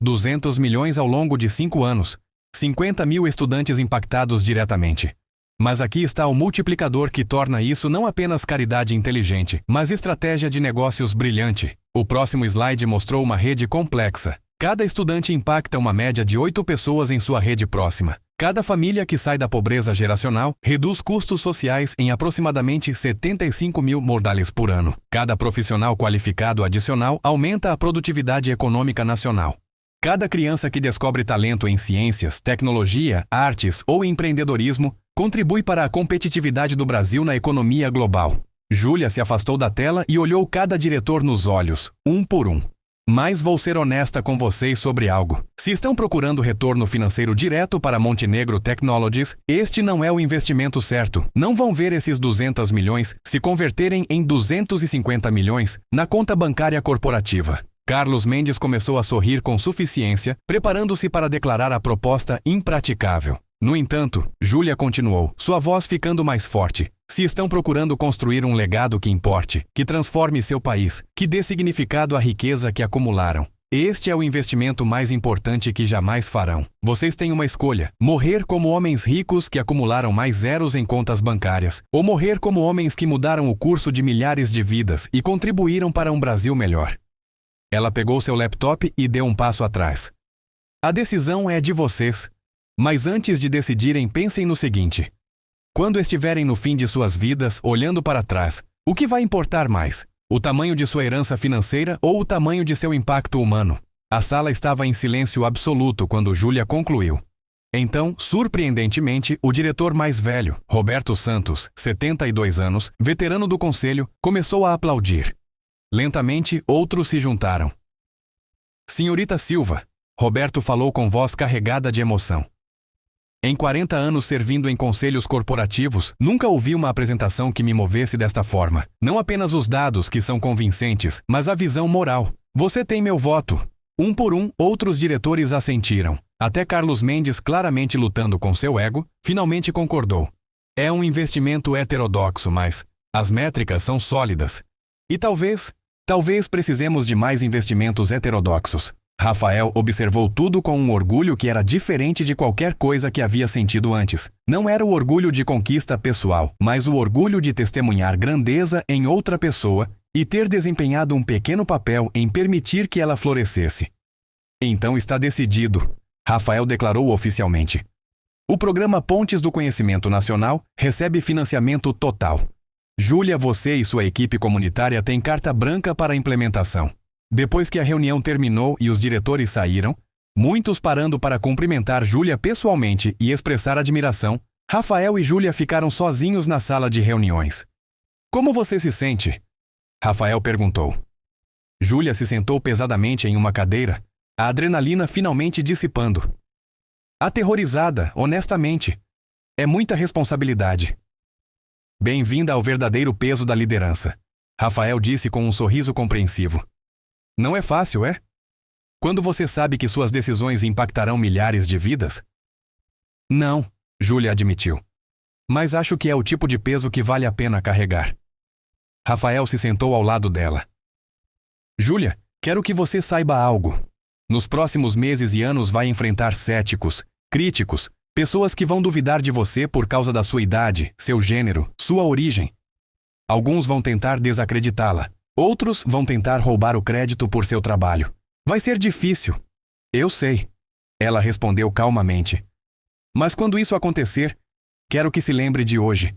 200 milhões ao longo de 5 anos. 50 mil estudantes impactados diretamente. Mas aqui está o multiplicador que torna isso não apenas caridade inteligente, mas estratégia de negócios brilhante. O próximo slide mostrou uma rede complexa. Cada estudante impacta uma média de 8 pessoas em sua rede próxima. Cada família que sai da pobreza geracional reduz custos sociais em aproximadamente 75 mil $. Por ano. Cada profissional qualificado adicional aumenta a produtividade econômica nacional. Cada criança que descobre talento em ciências, tecnologia, artes ou empreendedorismo contribui para a competitividade do Brasil na economia global. Júlia se afastou da tela e olhou cada diretor nos olhos, um por um. Mas vou ser honesta com vocês sobre algo. Se estão procurando retorno financeiro direto para Montenegro Technologies, este não é o investimento certo. Não vão ver esses 200 milhões se converterem em 250 milhões na conta bancária corporativa. Carlos Mendes começou a sorrir com suficiência, preparando-se para declarar a proposta impraticável. No entanto, Júlia continuou, sua voz ficando mais forte. Se estão procurando construir um legado que importe, que transforme seu país, que dê significado à riqueza que acumularam, este é o investimento mais importante que jamais farão. Vocês têm uma escolha: morrer como homens ricos que acumularam mais zeros em contas bancárias, ou morrer como homens que mudaram o curso de milhares de vidas e contribuíram para um Brasil melhor. Ela pegou seu laptop e deu um passo atrás. A decisão é de vocês. Mas antes de decidirem, pensem no seguinte: quando estiverem no fim de suas vidas, olhando para trás, o que vai importar mais? O tamanho de sua herança financeira ou o tamanho de seu impacto humano? A sala estava em silêncio absoluto quando Júlia concluiu. Então, surpreendentemente, o diretor mais velho, Roberto Santos, 72 anos, veterano do conselho, começou a aplaudir. Lentamente, outros se juntaram. Senhorita Silva, Roberto falou com voz carregada de emoção. Em 40 anos servindo em conselhos corporativos, nunca ouvi uma apresentação que me movesse desta forma. Não apenas os dados que são convincentes, mas a visão moral. Você tem meu voto. Um por um, outros diretores assentiram. Até Carlos Mendes, claramente lutando com seu ego, finalmente concordou. É um investimento heterodoxo, mas as métricas são sólidas. E talvez precisemos de mais investimentos heterodoxos. Rafael observou tudo com um orgulho que era diferente de qualquer coisa que havia sentido antes. Não era o orgulho de conquista pessoal, mas o orgulho de testemunhar grandeza em outra pessoa e ter desempenhado um pequeno papel em permitir que ela florescesse. Então está decidido, Rafael declarou oficialmente. O programa Pontes do Conhecimento Nacional recebe financiamento total. Júlia, você e sua equipe comunitária têm carta branca para a implementação. Depois que a reunião terminou e os diretores saíram, muitos parando para cumprimentar Júlia pessoalmente e expressar admiração, Rafael e Júlia ficaram sozinhos na sala de reuniões. Como você se sente? Rafael perguntou. Júlia se sentou pesadamente em uma cadeira, a adrenalina finalmente dissipando. Aterrorizada, honestamente. É muita responsabilidade. Bem-vinda ao verdadeiro peso da liderança, Rafael disse com um sorriso compreensivo. Não é fácil, é? Quando você sabe que suas decisões impactarão milhares de vidas? Não, Júlia admitiu. Mas acho que é o tipo de peso que vale a pena carregar. Rafael se sentou ao lado dela. Júlia, quero que você saiba algo. Nos próximos meses e anos vai enfrentar céticos, críticos, pessoas que vão duvidar de você por causa da sua idade, seu gênero, sua origem. Alguns vão tentar desacreditá-la. Outros vão tentar roubar o crédito por seu trabalho. Vai ser difícil. Eu sei. Ela respondeu calmamente. Mas quando isso acontecer, quero que se lembre de hoje.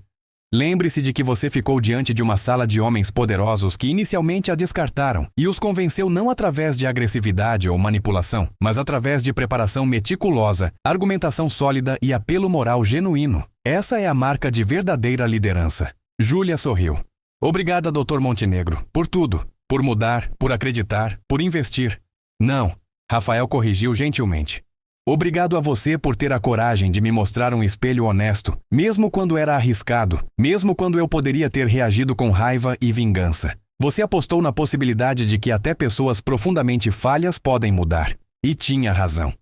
Lembre-se de que você ficou diante de uma sala de homens poderosos que inicialmente a descartaram e os convenceu não através de agressividade ou manipulação, mas através de preparação meticulosa, argumentação sólida e apelo moral genuíno. Essa é a marca de verdadeira liderança. Júlia sorriu. Obrigada, Dr. Montenegro, por tudo, por mudar, por acreditar, por investir. Não, Rafael corrigiu gentilmente. Obrigado a você por ter a coragem de me mostrar um espelho honesto, mesmo quando era arriscado, mesmo quando eu poderia ter reagido com raiva e vingança. Você apostou na possibilidade de que até pessoas profundamente falhas podem mudar. E tinha razão.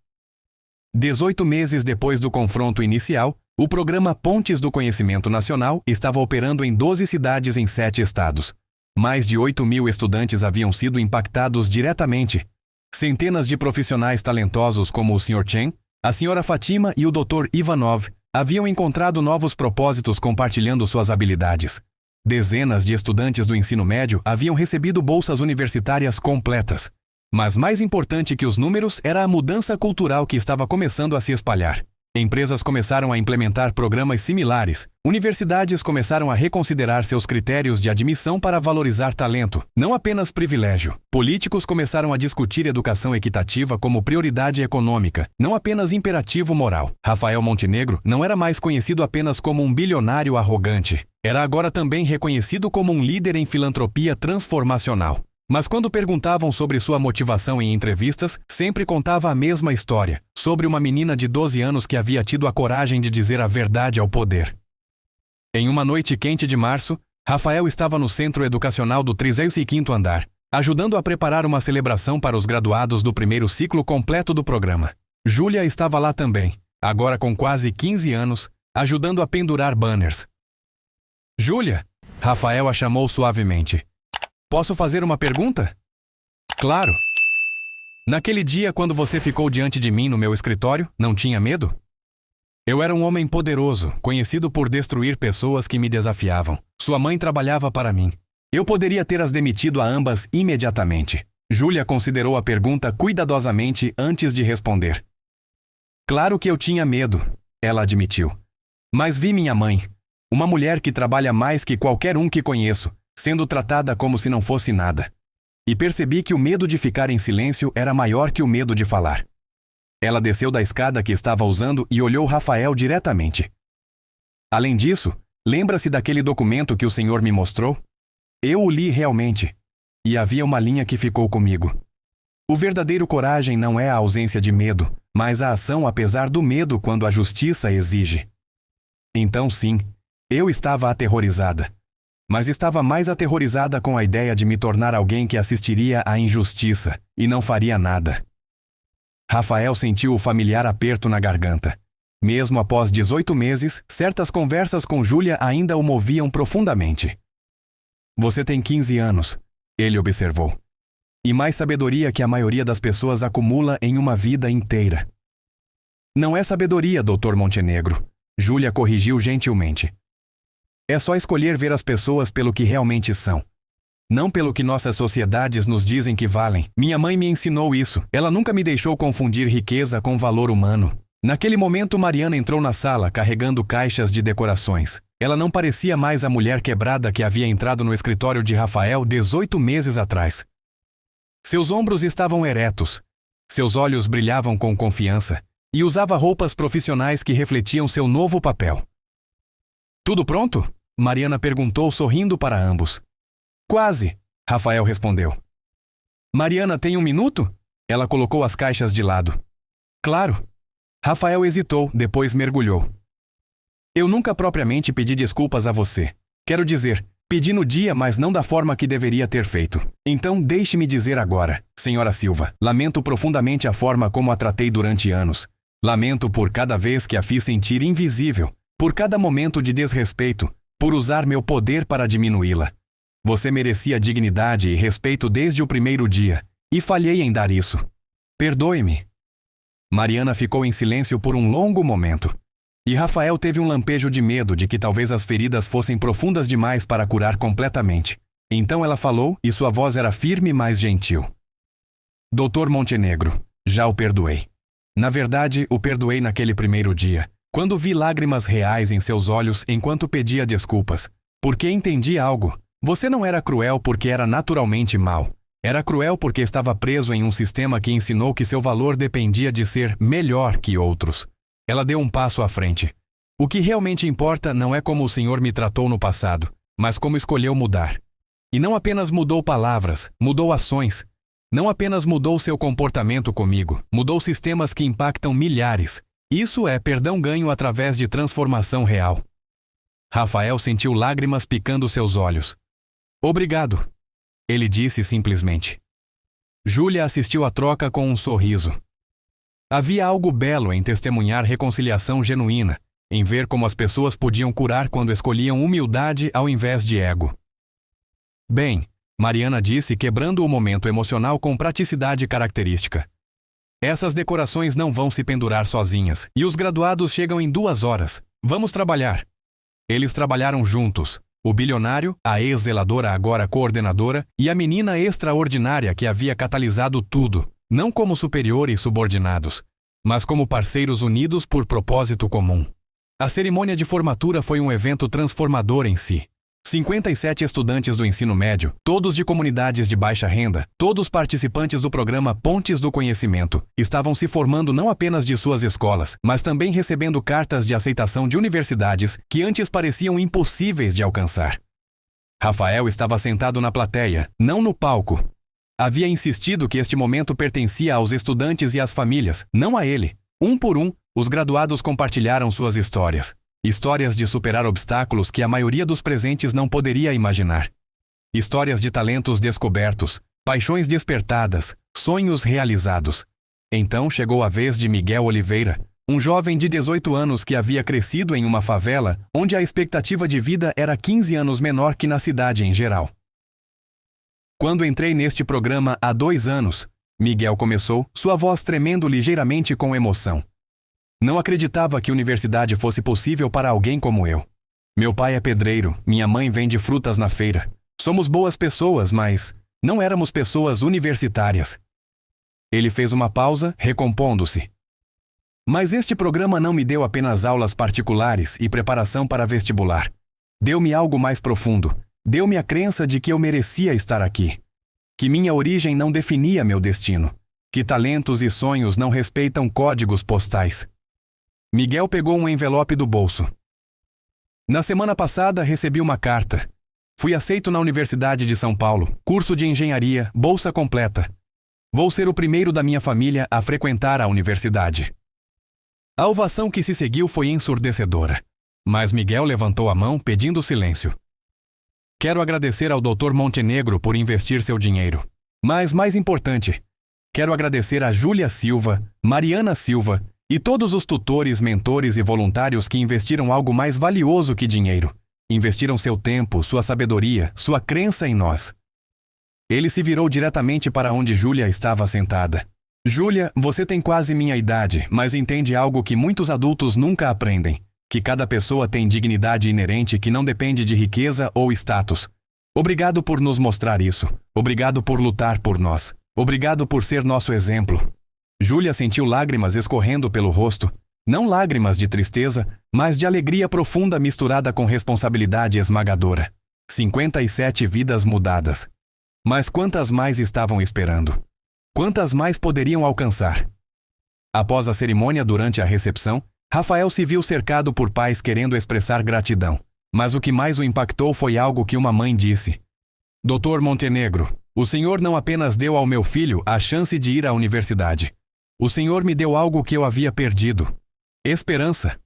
18 meses depois do confronto inicial, o programa Pontes do Conhecimento Nacional estava operando em 12 cidades em 7 estados. Mais de 8.000 estudantes haviam sido impactados diretamente. Centenas de profissionais talentosos como o Sr. Chen, a Sra. Fatima e o Dr. Ivanov haviam encontrado novos propósitos compartilhando suas habilidades. Dezenas de estudantes do ensino médio haviam recebido bolsas universitárias completas. Mas mais importante que os números era a mudança cultural que estava começando a se espalhar. Empresas começaram a implementar programas similares. Universidades começaram a reconsiderar seus critérios de admissão para valorizar talento, não apenas privilégio. Políticos começaram a discutir educação equitativa como prioridade econômica, não apenas imperativo moral. Rafael Montenegro não era mais conhecido apenas como um bilionário arrogante. Era agora também reconhecido como um líder em filantropia transformacional. Mas quando perguntavam sobre sua motivação em entrevistas, sempre contava a mesma história, sobre uma menina de 12 anos que havia tido a coragem de dizer a verdade ao poder. Em uma noite quente de março, Rafael estava no centro educacional do 35º andar. ajudando a preparar uma celebração para os graduados do primeiro ciclo completo do programa. Júlia estava lá também, agora com quase 15 anos, ajudando a pendurar banners. Júlia, Rafael a chamou suavemente. Posso fazer uma pergunta? Claro. Naquele dia, quando você ficou diante de mim no meu escritório, não tinha medo? Eu era um homem poderoso, conhecido por destruir pessoas que me desafiavam. Sua mãe trabalhava para mim. Eu poderia ter as demitido a ambas imediatamente. Júlia considerou a pergunta cuidadosamente antes de responder. Claro que eu tinha medo, ela admitiu. Mas vi minha mãe, uma mulher que trabalha mais que qualquer um que conheço, sendo tratada como se não fosse nada. E percebi que o medo de ficar em silêncio era maior que o medo de falar. Ela desceu da escada que estava usando e olhou Rafael diretamente. Além disso, lembra-se daquele documento que o senhor me mostrou? Eu o li realmente. E havia uma linha que ficou comigo. O verdadeiro coragem não é a ausência de medo, mas a ação apesar do medo quando a justiça exige. Então sim, eu estava aterrorizada. Mas estava mais aterrorizada com a ideia de me tornar alguém que assistiria à injustiça e não faria nada. Rafael sentiu o familiar aperto na garganta. Mesmo após 18 meses, certas conversas com Júlia ainda o moviam profundamente. Você tem 15 anos, ele observou. E mais sabedoria que a maioria das pessoas acumula em uma vida inteira. Não é sabedoria, Dr. Montenegro, Júlia corrigiu gentilmente. É só escolher ver as pessoas pelo que realmente são. Não pelo que nossas sociedades nos dizem que valem. Minha mãe me ensinou isso. Ela nunca me deixou confundir riqueza com valor humano. Naquele momento, Mariana entrou na sala carregando caixas de decorações. Ela não parecia mais a mulher quebrada que havia entrado no escritório de Rafael 18 meses atrás. Seus ombros estavam eretos. Seus olhos brilhavam com confiança. E usava roupas profissionais que refletiam seu novo papel. Tudo pronto? Mariana perguntou sorrindo para ambos. Quase, Rafael respondeu. Mariana, tem um minuto? Ela colocou as caixas de lado. Claro. Rafael hesitou, depois mergulhou. Eu nunca propriamente pedi desculpas a você. Quero dizer, pedi no dia, mas não da forma que deveria ter feito. Então deixe-me dizer agora, senhora Silva, lamento profundamente a forma como a tratei durante anos. Lamento por cada vez que a fiz sentir invisível, por cada momento de desrespeito, por usar meu poder para diminuí-la. Você merecia dignidade e respeito desde o primeiro dia, e falhei em dar isso. Perdoe-me. Mariana ficou em silêncio por um longo momento. E Rafael teve um lampejo de medo de que talvez as feridas fossem profundas demais para curar completamente. Então ela falou, e sua voz era firme, mas gentil. Dr. Montenegro, já o perdoei. Na verdade, o perdoei naquele primeiro dia, quando vi lágrimas reais em seus olhos enquanto pedia desculpas. Porque entendi algo. Você não era cruel porque era naturalmente mau. Era cruel porque estava preso em um sistema que ensinou que seu valor dependia de ser melhor que outros. Ela deu um passo à frente. O que realmente importa não é como o senhor me tratou no passado, mas como escolheu mudar. E não apenas mudou palavras, mudou ações. Não apenas mudou seu comportamento comigo, mudou sistemas que impactam milhares. Isso é perdão ganho através de transformação real. Rafael sentiu lágrimas picando seus olhos. Obrigado, ele disse simplesmente. Júlia assistiu à troca com um sorriso. Havia algo belo em testemunhar reconciliação genuína, em ver como as pessoas podiam curar quando escolhiam humildade ao invés de ego. Bem, Mariana disse, quebrando o momento emocional com praticidade característica. Essas decorações não vão se pendurar sozinhas, e os graduados chegam em 2 horas. Vamos trabalhar. Eles trabalharam juntos. O bilionário, a ex-zeladora agora coordenadora, e a menina extraordinária que havia catalisado tudo, não como superiores subordinados, mas como parceiros unidos por propósito comum. A cerimônia de formatura foi um evento transformador em si. 57 estudantes do ensino médio, todos de comunidades de baixa renda, todos participantes do programa Pontes do Conhecimento, estavam se formando não apenas de suas escolas, mas também recebendo cartas de aceitação de universidades que antes pareciam impossíveis de alcançar. Rafael estava sentado na plateia, não no palco. Havia insistido que este momento pertencia aos estudantes e às famílias, não a ele. Um por um, os graduados compartilharam suas histórias. Histórias de superar obstáculos que a maioria dos presentes não poderia imaginar. Histórias de talentos descobertos, paixões despertadas, sonhos realizados. Então chegou a vez de Miguel Oliveira, um jovem de 18 anos que havia crescido em uma favela onde a expectativa de vida era 15 anos menor que na cidade em geral. Quando entrei neste programa há 2 anos, Miguel começou, sua voz tremendo ligeiramente com emoção. Não acreditava que universidade fosse possível para alguém como eu. Meu pai é pedreiro, minha mãe vende frutas na feira. Somos boas pessoas, mas não éramos pessoas universitárias. Ele fez uma pausa, recompondo-se. Mas este programa não me deu apenas aulas particulares e preparação para vestibular. Deu-me algo mais profundo. Deu-me a crença de que eu merecia estar aqui. Que minha origem não definia meu destino. Que talentos e sonhos não respeitam códigos postais. Miguel pegou um envelope do bolso. Na semana passada recebi uma carta. Fui aceito na Universidade de São Paulo, curso de engenharia, bolsa completa. Vou ser o primeiro da minha família a frequentar a universidade. A ovação que se seguiu foi ensurdecedora. Mas Miguel levantou a mão pedindo silêncio. Quero agradecer ao Dr. Montenegro por investir seu dinheiro. Mas mais importante, quero agradecer a Júlia Silva, Mariana Silva e todos os tutores, mentores e voluntários que investiram algo mais valioso que dinheiro. Investiram seu tempo, sua sabedoria, sua crença em nós. Ele se virou diretamente para onde Júlia estava sentada. Júlia, você tem quase minha idade, mas entende algo que muitos adultos nunca aprendem. Que cada pessoa tem dignidade inerente que não depende de riqueza ou status. Obrigado por nos mostrar isso. Obrigado por lutar por nós. Obrigado por ser nosso exemplo. Júlia sentiu lágrimas escorrendo pelo rosto. Não lágrimas de tristeza, mas de alegria profunda misturada com responsabilidade esmagadora. 57 vidas mudadas. Mas quantas mais estavam esperando? Quantas mais poderiam alcançar? Após a cerimônia durante a recepção, Rafael se viu cercado por pais querendo expressar gratidão. Mas o que mais o impactou foi algo que uma mãe disse. Dr. Montenegro, o senhor não apenas deu ao meu filho a chance de ir à universidade. O senhor me deu algo que eu havia perdido. Esperança.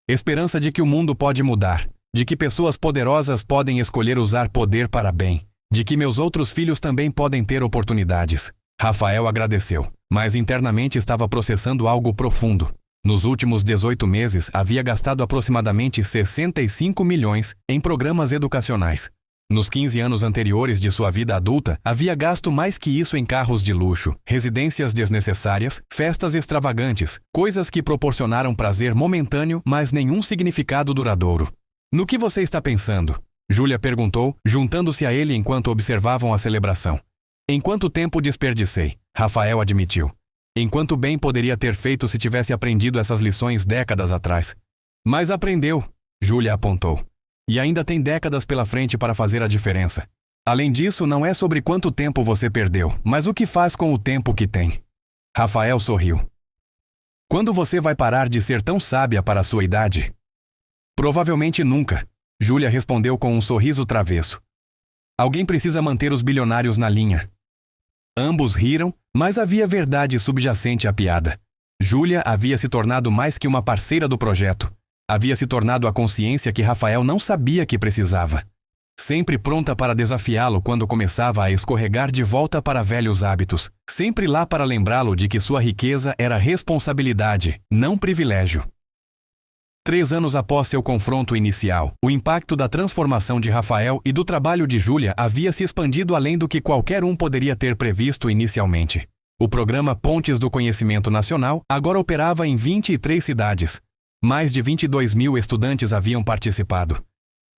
Esperança de que o mundo pode mudar, de que pessoas poderosas podem escolher usar poder para bem, de que meus outros filhos também podem ter oportunidades. Rafael agradeceu, mas internamente estava processando algo profundo. Nos últimos 18 meses, havia gastado aproximadamente 65 milhões em programas educacionais. Nos 15 anos anteriores de sua vida adulta, havia gasto mais que isso em carros de luxo, residências desnecessárias, festas extravagantes, coisas que proporcionaram prazer momentâneo, mas nenhum significado duradouro. No que você está pensando? Júlia perguntou, juntando-se a ele enquanto observavam a celebração. Em quanto tempo desperdicei? Rafael admitiu. Em quanto bem poderia ter feito se tivesse aprendido essas lições décadas atrás? Mas aprendeu, Júlia apontou. E ainda tem décadas pela frente para fazer a diferença. Além disso, não é sobre quanto tempo você perdeu, mas o que faz com o tempo que tem. Rafael sorriu. Quando você vai parar de ser tão sábia para a sua idade? Provavelmente nunca, Júlia respondeu com um sorriso travesso. Alguém precisa manter os bilionários na linha. Ambos riram, mas havia verdade subjacente à piada. Júlia havia se tornado mais que uma parceira do projeto. Havia se tornado a consciência que Rafael não sabia que precisava. Sempre pronta para desafiá-lo quando começava a escorregar de volta para velhos hábitos. Sempre lá para lembrá-lo de que sua riqueza era responsabilidade, não privilégio. 3 anos após seu confronto inicial, o impacto da transformação de Rafael e do trabalho de Júlia havia se expandido além do que qualquer um poderia ter previsto inicialmente. O programa Pontes do Conhecimento Nacional agora operava em 23 cidades. Mais de 22 mil estudantes haviam participado.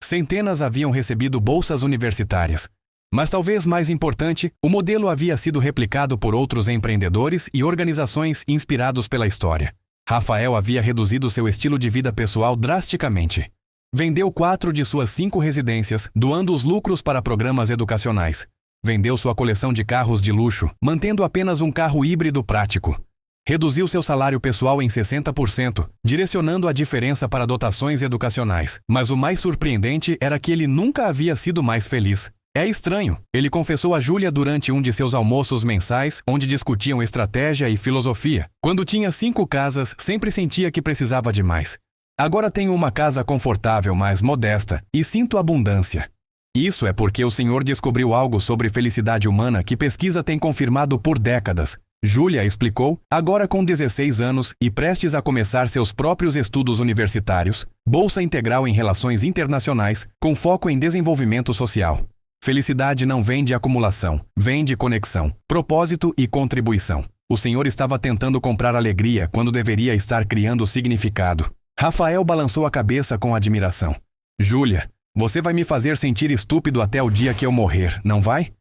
Centenas haviam recebido bolsas universitárias. Mas talvez mais importante, o modelo havia sido replicado por outros empreendedores e organizações inspirados pela história. Rafael havia reduzido seu estilo de vida pessoal drasticamente. Vendeu 4 de suas 5 residências, doando os lucros para programas educacionais. Vendeu sua coleção de carros de luxo, mantendo apenas um carro híbrido prático. Reduziu seu salário pessoal em 60%, direcionando a diferença para dotações educacionais. Mas o mais surpreendente era que ele nunca havia sido mais feliz. É estranho, ele confessou a Júlia durante um de seus almoços mensais, onde discutiam estratégia e filosofia. Quando tinha 5 casas, sempre sentia que precisava de mais. Agora tenho uma casa confortável, mas modesta, e sinto abundância. Isso é porque o senhor descobriu algo sobre felicidade humana que pesquisa tem confirmado por décadas. Júlia explicou, agora com 16 anos e prestes a começar seus próprios estudos universitários, bolsa integral em relações internacionais, com foco em desenvolvimento social. Felicidade não vem de acumulação, vem de conexão, propósito e contribuição. O senhor estava tentando comprar alegria quando deveria estar criando significado. Rafael balançou a cabeça com admiração. Júlia, você vai me fazer sentir estúpido até o dia que eu morrer, não vai?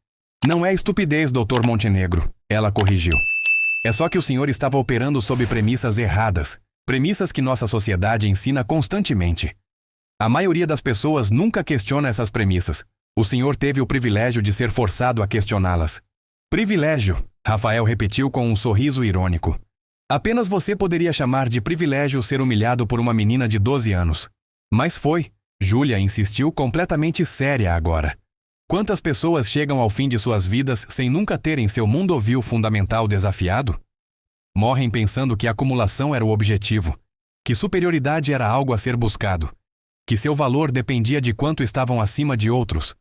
Não é estupidez, Dr. Montenegro, ela corrigiu. É só que o senhor estava operando sob premissas erradas, premissas que nossa sociedade ensina constantemente. A maioria das pessoas nunca questiona essas premissas. O senhor teve o privilégio de ser forçado a questioná-las. Privilégio, Rafael repetiu com um sorriso irônico. Apenas você poderia chamar de privilégio ser humilhado por uma menina de 12 anos. Mas foi. Júlia insistiu, completamente séria agora. Quantas pessoas chegam ao fim de suas vidas sem nunca terem seu mundo-ovil fundamental desafiado? Morrem pensando que a acumulação era o objetivo, que superioridade era algo a ser buscado, que seu valor dependia de quanto estavam acima de outros.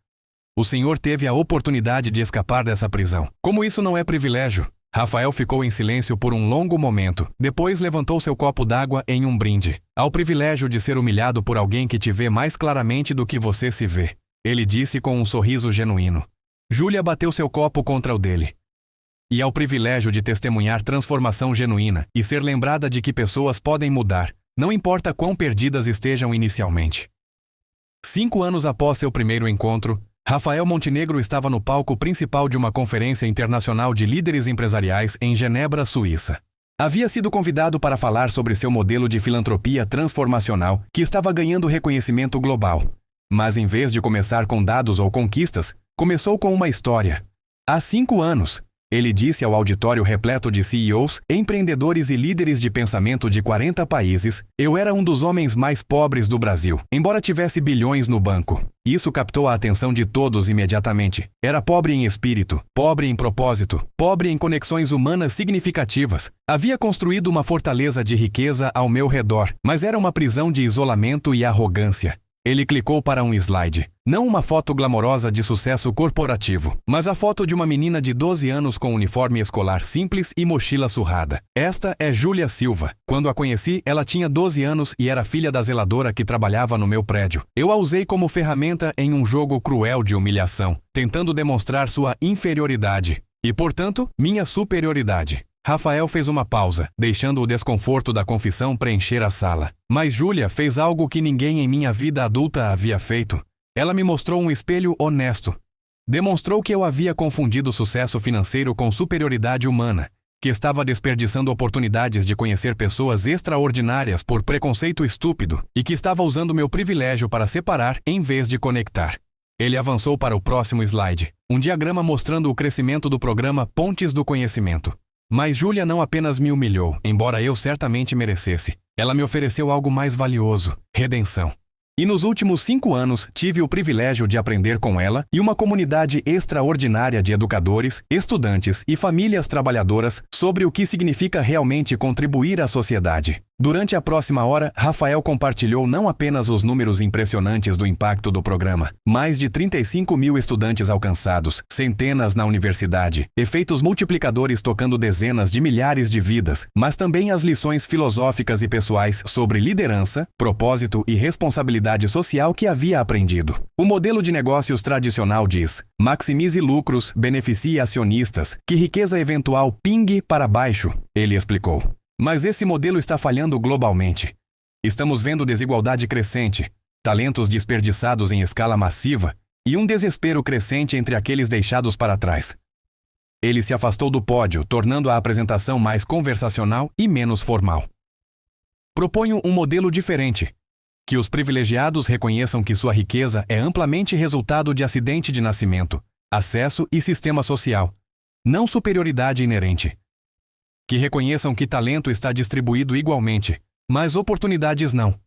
O senhor teve a oportunidade de escapar dessa prisão. Como isso não é privilégio? Rafael ficou em silêncio por um longo momento, depois levantou seu copo d'água em um brinde. Ao privilégio de ser humilhado por alguém que te vê mais claramente do que você se vê, ele disse com um sorriso genuíno. Júlia bateu seu copo contra o dele. E ao privilégio de testemunhar transformação genuína e ser lembrada de que pessoas podem mudar, não importa quão perdidas estejam inicialmente. 5 anos após seu primeiro encontro, Rafael Montenegro estava no palco principal de uma conferência internacional de líderes empresariais em Genebra, Suíça. Havia sido convidado para falar sobre seu modelo de filantropia transformacional que estava ganhando reconhecimento global. Mas em vez de começar com dados ou conquistas, começou com uma história. Há 5 anos, ele disse ao auditório repleto de CEOs, empreendedores e líderes de pensamento de 40 países, eu era um dos homens mais pobres do Brasil, embora tivesse bilhões no banco. Isso captou a atenção de todos imediatamente. Era pobre em espírito, pobre em propósito, pobre em conexões humanas significativas. Havia construído uma fortaleza de riqueza ao meu redor, mas era uma prisão de isolamento e arrogância. Ele clicou para um slide. Não uma foto glamourosa de sucesso corporativo, mas a foto de uma menina de 12 anos com uniforme escolar simples e mochila surrada. Esta é Júlia Silva. Quando a conheci, ela tinha 12 anos e era filha da zeladora que trabalhava no meu prédio. Eu a usei como ferramenta em um jogo cruel de humilhação, tentando demonstrar sua inferioridade e, portanto, minha superioridade. Rafael fez uma pausa, deixando o desconforto da confissão preencher a sala. Mas Júlia fez algo que ninguém em minha vida adulta havia feito. Ela me mostrou um espelho honesto. Demonstrou que eu havia confundido sucesso financeiro com superioridade humana, que estava desperdiçando oportunidades de conhecer pessoas extraordinárias por preconceito estúpido e que estava usando meu privilégio para separar em vez de conectar. Ele avançou para o próximo slide, um diagrama mostrando o crescimento do programa Pontes do Conhecimento. Mas Júlia não apenas me humilhou, embora eu certamente merecesse. Ela me ofereceu algo mais valioso: redenção. E nos últimos 5 anos, tive o privilégio de aprender com ela e uma comunidade extraordinária de educadores, estudantes e famílias trabalhadoras sobre o que significa realmente contribuir à sociedade. Durante a próxima hora, Rafael compartilhou não apenas os números impressionantes do impacto do programa, mais de 35 mil estudantes alcançados, centenas na universidade, efeitos multiplicadores tocando dezenas de milhares de vidas, mas também as lições filosóficas e pessoais sobre liderança, propósito e responsabilidade social que havia aprendido. O modelo de negócios tradicional diz: maximize lucros, beneficie acionistas, que riqueza eventual pingue para baixo, ele explicou. Mas esse modelo está falhando globalmente. Estamos vendo desigualdade crescente, talentos desperdiçados em escala massiva e um desespero crescente entre aqueles deixados para trás. Ele se afastou do pódio, tornando a apresentação mais conversacional e menos formal. Proponho um modelo diferente. Que os privilegiados reconheçam que sua riqueza é amplamente resultado de acidente de nascimento, acesso e sistema social, não superioridade inerente. Que reconheçam que talento está distribuído igualmente, mas oportunidades não.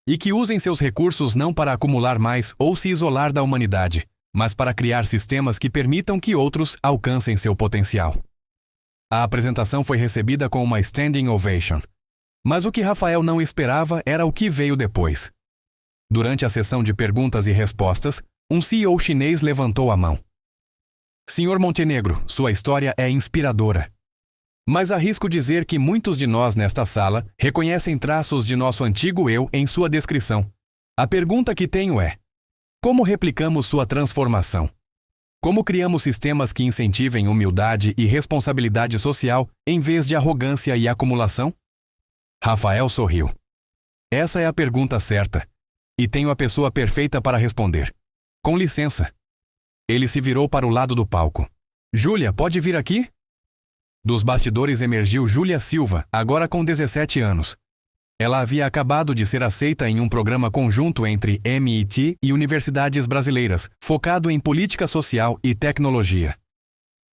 E que usem seus recursos não para acumular mais ou se isolar da humanidade, mas para criar sistemas que permitam que outros alcancem seu potencial. A apresentação foi recebida com uma standing ovation. Mas o que Rafael não esperava era o que veio depois. Durante a sessão de perguntas e respostas, Um CEO chinês levantou a mão. Senhor Montenegro, sua história é inspiradora. Mas arrisco dizer que muitos de nós nesta sala reconhecem traços de nosso antigo eu em sua descrição. A pergunta que tenho é: como replicamos sua transformação? Como criamos sistemas que incentivem humildade e responsabilidade social em vez de arrogância e acumulação? Rafael sorriu. Essa é a pergunta certa. E tenho a pessoa perfeita para responder. Com licença. Ele se virou para o lado do palco. Júlia, pode vir aqui? Dos bastidores emergiu Júlia Silva, agora com 17 anos. Ela havia acabado de ser aceita em um programa conjunto entre MIT e universidades brasileiras, focado em política social e tecnologia.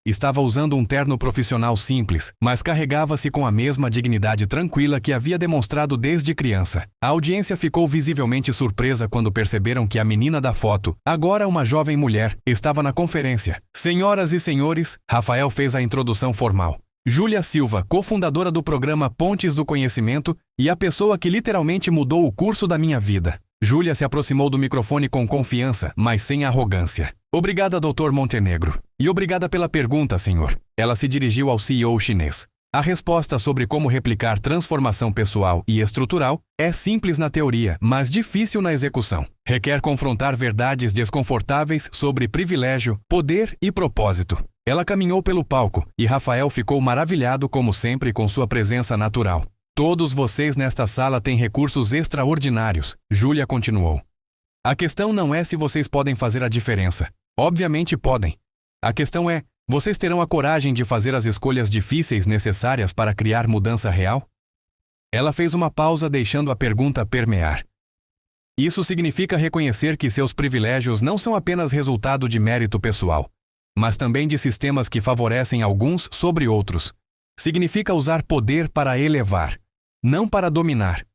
Estava usando um terno profissional simples, mas carregava-se com a mesma dignidade tranquila que havia demonstrado desde criança. A audiência ficou visivelmente surpresa quando perceberam que a menina da foto, agora uma jovem mulher, estava na conferência. Senhoras e senhores, Rafael fez a introdução formal. Júlia Silva, cofundadora do programa Pontes do Conhecimento e a pessoa que literalmente mudou o curso da minha vida. Júlia se aproximou do microfone com confiança, mas sem arrogância. Obrigada, Dr. Montenegro. E obrigada pela pergunta, senhor. Ela se dirigiu ao CEO chinês. A resposta sobre como replicar transformação pessoal e estrutural é simples na teoria, mas difícil na execução. Requer confrontar verdades desconfortáveis sobre privilégio, poder e propósito. Ela caminhou pelo palco e Rafael ficou maravilhado, como sempre, com sua presença natural. Todos vocês nesta sala têm recursos extraordinários, Júlia continuou. A questão não é se vocês podem fazer a diferença. Obviamente podem. A questão é, vocês terão a coragem de fazer as escolhas difíceis necessárias para criar mudança real? Ela fez uma pausa, deixando a pergunta permear. Isso significa reconhecer que seus privilégios não são apenas resultado de mérito pessoal, mas também de sistemas que favorecem alguns sobre outros. Significa usar poder para elevar, não para dominar.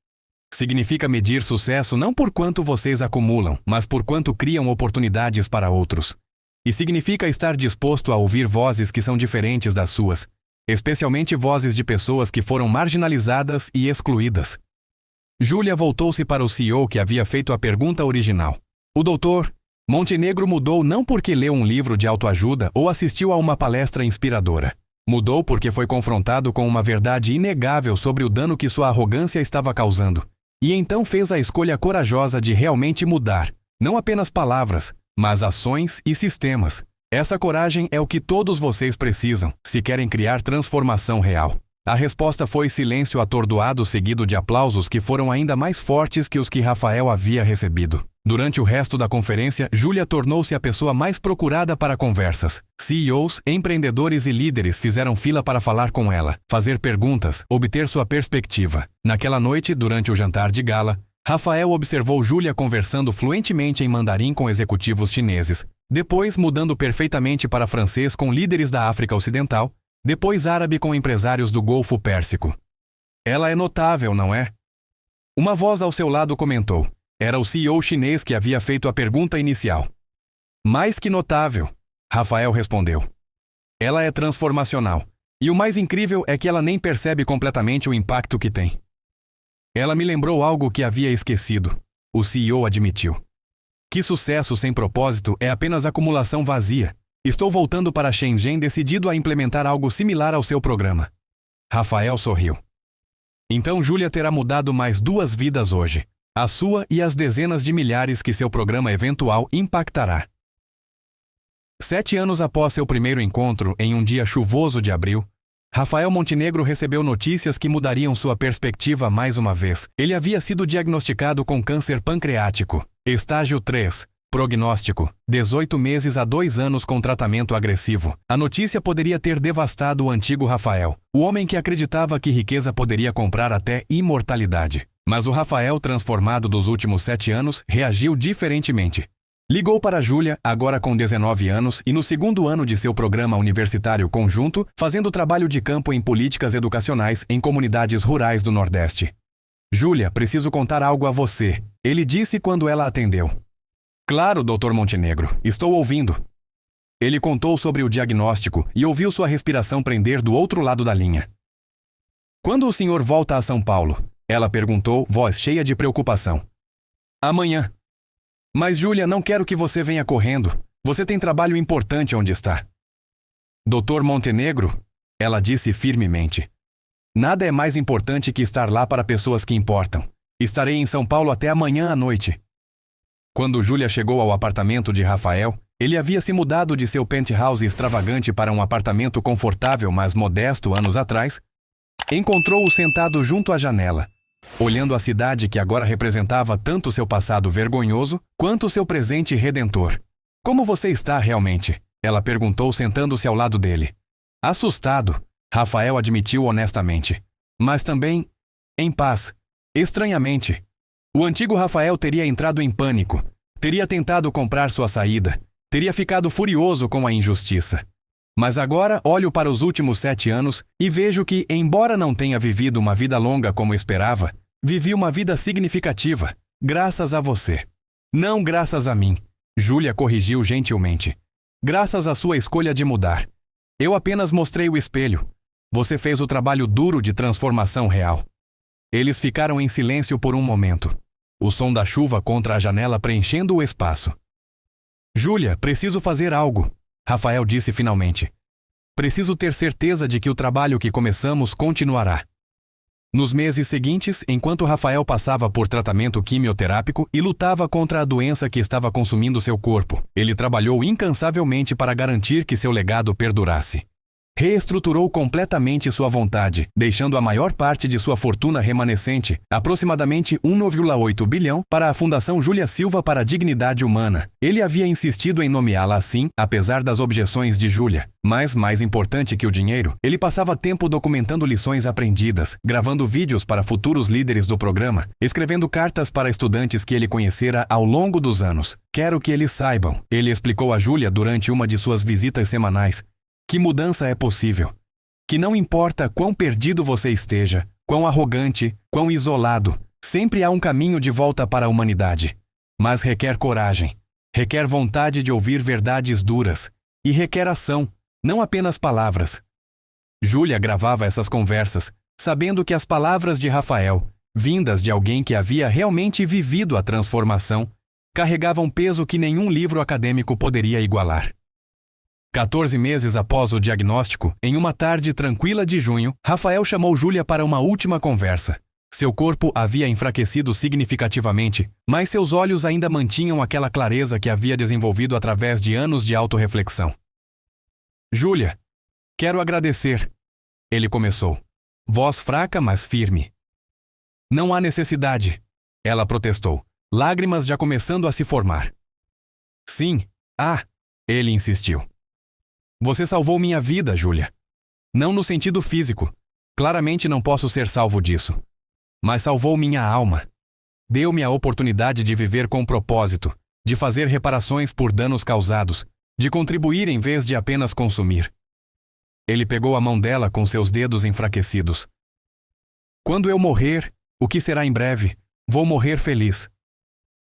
Significa medir sucesso não por quanto vocês acumulam, mas por quanto criam oportunidades para outros. E significa estar disposto a ouvir vozes que são diferentes das suas, especialmente vozes de pessoas que foram marginalizadas e excluídas. Júlia voltou-se para o CEO que havia feito a pergunta original. O Dr. Montenegro mudou não porque leu um livro de autoajuda ou assistiu a uma palestra inspiradora. Mudou porque foi confrontado com uma verdade inegável sobre o dano que sua arrogância estava causando. E então fez a escolha corajosa de realmente mudar, não apenas palavras, mas ações e sistemas. Essa coragem é o que todos vocês precisam, se querem criar transformação real. A resposta foi silêncio atordoado, seguido de aplausos que foram ainda mais fortes que os que Rafael havia recebido. Durante o resto da conferência, Júlia tornou-se a pessoa mais procurada para conversas. CEOs, empreendedores e líderes fizeram fila para falar com ela, fazer perguntas, obter sua perspectiva. Naquela noite, durante o jantar de gala, Rafael observou Júlia conversando fluentemente em mandarim com executivos chineses, depois mudando perfeitamente para francês com líderes da África Ocidental, depois árabe com empresários do Golfo Pérsico. Ela é notável, não é? Uma voz ao seu lado comentou. Era o CEO chinês que havia feito a pergunta inicial. Mais que notável, Rafael respondeu. Ela é transformacional. E o mais incrível é que ela nem percebe completamente o impacto que tem. Ela me lembrou algo que havia esquecido, o CEO admitiu. Que sucesso sem propósito é apenas acumulação vazia. Estou voltando para Shenzhen decidido a implementar algo similar ao seu programa. Rafael sorriu. Então Júlia terá mudado mais 2 vidas hoje. A sua e as dezenas de milhares que seu programa eventual impactará. 7 anos após seu primeiro encontro, em um dia chuvoso de abril, Rafael Montenegro recebeu notícias que mudariam sua perspectiva mais uma vez. Ele havia sido diagnosticado com câncer pancreático. Estágio 3. Prognóstico: 18 meses a 2 anos com tratamento agressivo. A notícia poderia ter devastado o antigo Rafael, o homem que acreditava que riqueza poderia comprar até imortalidade. Mas o Rafael transformado dos últimos 7 anos reagiu diferentemente. Ligou para Júlia, agora com 19 anos e no 2º ano de seu programa universitário conjunto, fazendo trabalho de campo em políticas educacionais em comunidades rurais do Nordeste. Júlia, preciso contar algo a você, ele disse quando ela atendeu. Claro, Dr. Montenegro, estou ouvindo. Ele contou sobre o diagnóstico e ouviu sua respiração prender do outro lado da linha. Quando o senhor volta a São Paulo? Ela perguntou, voz cheia de preocupação. Amanhã. Mas, Júlia, não quero que você venha correndo. Você tem trabalho importante onde está. Doutor Montenegro, ela disse firmemente. Nada é mais importante que estar lá para pessoas que importam. Estarei em São Paulo até amanhã à noite. Quando Júlia chegou ao apartamento de Rafael, ele havia se mudado de seu penthouse extravagante para um apartamento confortável, mas modesto anos atrás. Encontrou-o sentado junto à janela, olhando a cidade que agora representava tanto seu passado vergonhoso quanto seu presente redentor. Como você está realmente? Ela perguntou sentando-se ao lado dele. Assustado, Rafael admitiu honestamente. Mas também em paz. Estranhamente. O antigo Rafael teria entrado em pânico, teria tentado comprar sua saída, teria ficado furioso com a injustiça. Mas agora olho para os últimos 7 anos e vejo que, embora não tenha vivido uma vida longa como esperava, vivi uma vida significativa, graças a você. Não graças a mim, Júlia corrigiu gentilmente. Graças à sua escolha de mudar. Eu apenas mostrei o espelho. Você fez o trabalho duro de transformação real. Eles ficaram em silêncio por um momento. O som da chuva contra a janela preenchendo o espaço. Júlia, preciso fazer algo, Rafael disse finalmente. Preciso ter certeza de que o trabalho que começamos continuará. Nos meses seguintes, enquanto Rafael passava por tratamento quimioterápico e lutava contra a doença que estava consumindo seu corpo, ele trabalhou incansavelmente para garantir que seu legado perdurasse. Reestruturou completamente sua vontade, deixando a maior parte de sua fortuna remanescente, aproximadamente 1,8 bilhão, para a Fundação Júlia Silva para a Dignidade Humana. Ele havia insistido em nomeá-la assim, apesar das objeções de Júlia. Mas, mais importante que o dinheiro, ele passava tempo documentando lições aprendidas, gravando vídeos para futuros líderes do programa, escrevendo cartas para estudantes que ele conhecera ao longo dos anos. Quero que eles saibam, ele explicou a Júlia durante uma de suas visitas semanais, que mudança é possível. Que não importa quão perdido você esteja, quão arrogante, quão isolado, sempre há um caminho de volta para a humanidade. Mas requer coragem, requer vontade de ouvir verdades duras, e requer ação, não apenas palavras. Júlia gravava essas conversas, sabendo que as palavras de Rafael, vindas de alguém que havia realmente vivido a transformação, carregavam peso que nenhum livro acadêmico poderia igualar. 14 meses após o diagnóstico, em uma tarde tranquila de junho, Rafael chamou Júlia para uma última conversa. Seu corpo havia enfraquecido significativamente, mas seus olhos ainda mantinham aquela clareza que havia desenvolvido através de anos de autorreflexão. Júlia, quero agradecer. Ele começou. Voz fraca, mas firme. Não há necessidade. Ela protestou, lágrimas já começando a se formar. Sim, ele insistiu. Você salvou minha vida, Júlia. Não no sentido físico. Claramente não posso ser salvo disso. Mas salvou minha alma. Deu-me a oportunidade de viver com propósito, de fazer reparações por danos causados, de contribuir em vez de apenas consumir. Ele pegou a mão dela com seus dedos enfraquecidos. Quando eu morrer, o que será em breve, vou morrer feliz.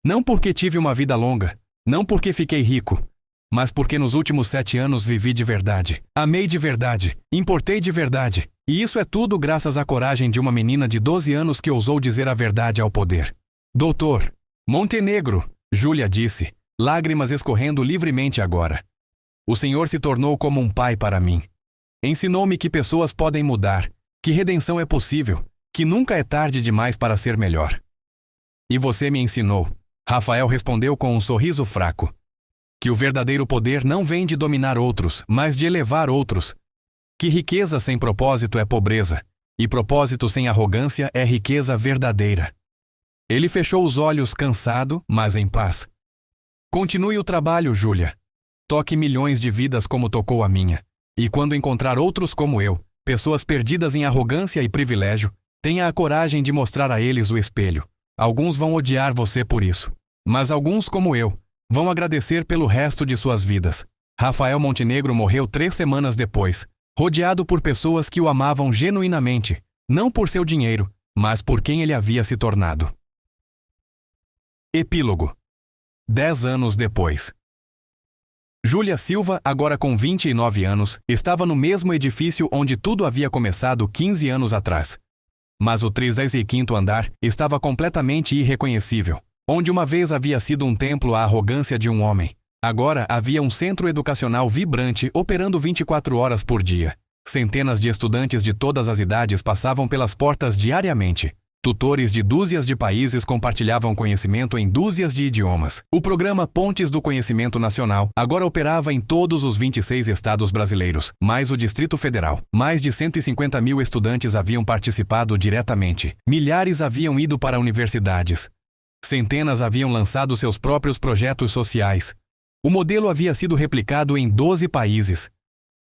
Não porque tive uma vida longa, não porque fiquei rico, mas porque nos últimos 7 anos vivi de verdade, amei de verdade, importei de verdade, e isso é tudo graças à coragem de uma menina de 12 anos que ousou dizer a verdade ao poder. Doutor Montenegro, Júlia disse, lágrimas escorrendo livremente agora. O Senhor se tornou como um pai para mim. Ensinou-me que pessoas podem mudar, que redenção é possível, que nunca é tarde demais para ser melhor. E você me ensinou, Rafael respondeu com um sorriso fraco, que o verdadeiro poder não vem de dominar outros, mas de elevar outros. Que riqueza sem propósito é pobreza, e propósito sem arrogância é riqueza verdadeira. Ele fechou os olhos cansado, mas em paz. Continue o trabalho, Júlia. Toque milhões de vidas como tocou a minha. E quando encontrar outros como eu, pessoas perdidas em arrogância e privilégio, tenha a coragem de mostrar a eles o espelho. Alguns vão odiar você por isso, mas alguns, como eu, vão agradecer pelo resto de suas vidas. Rafael Montenegro morreu 3 semanas depois, rodeado por pessoas que o amavam genuinamente, não por seu dinheiro, mas por quem ele havia se tornado. Epílogo. 10 anos depois. Júlia Silva, agora com 29 anos, estava no mesmo edifício onde tudo havia começado 15 anos atrás. Mas o 35º andar estava completamente irreconhecível. Onde uma vez havia sido um templo a arrogância de um homem, agora havia um centro educacional vibrante operando 24 horas por dia. Centenas de estudantes de todas as idades passavam pelas portas diariamente. Tutores de dúzias de países compartilhavam conhecimento em dúzias de idiomas. O programa Pontes do Conhecimento Nacional agora operava em todos os 26 estados brasileiros, mais o Distrito Federal. Mais de 150 mil estudantes haviam participado diretamente. Milhares haviam ido para universidades. Centenas haviam lançado seus próprios projetos sociais. O modelo havia sido replicado em 12 países.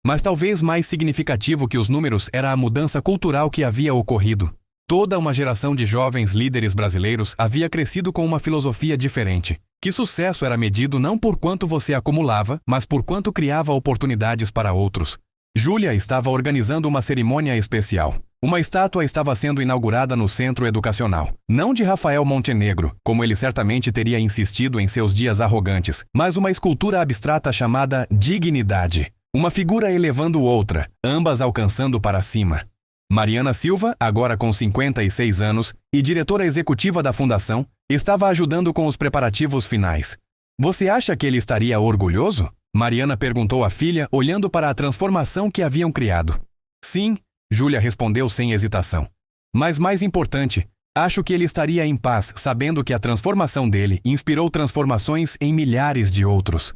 Mas talvez mais significativo que os números era a mudança cultural que havia ocorrido. Toda uma geração de jovens líderes brasileiros havia crescido com uma filosofia diferente, que sucesso era medido não por quanto você acumulava, mas por quanto criava oportunidades para outros. Júlia estava organizando uma cerimônia especial. Uma estátua estava sendo inaugurada no centro educacional. Não de Rafael Montenegro, como ele certamente teria insistido em seus dias arrogantes, mas uma escultura abstrata chamada Dignidade. Uma figura elevando outra, ambas alcançando para cima. Mariana Silva, agora com 56 anos e diretora executiva da fundação, estava ajudando com os preparativos finais. Você acha que ele estaria orgulhoso? Mariana perguntou à filha, olhando para a transformação que haviam criado. Sim, Júlia respondeu sem hesitação. Mas mais importante, acho que ele estaria em paz, sabendo que a transformação dele inspirou transformações em milhares de outros.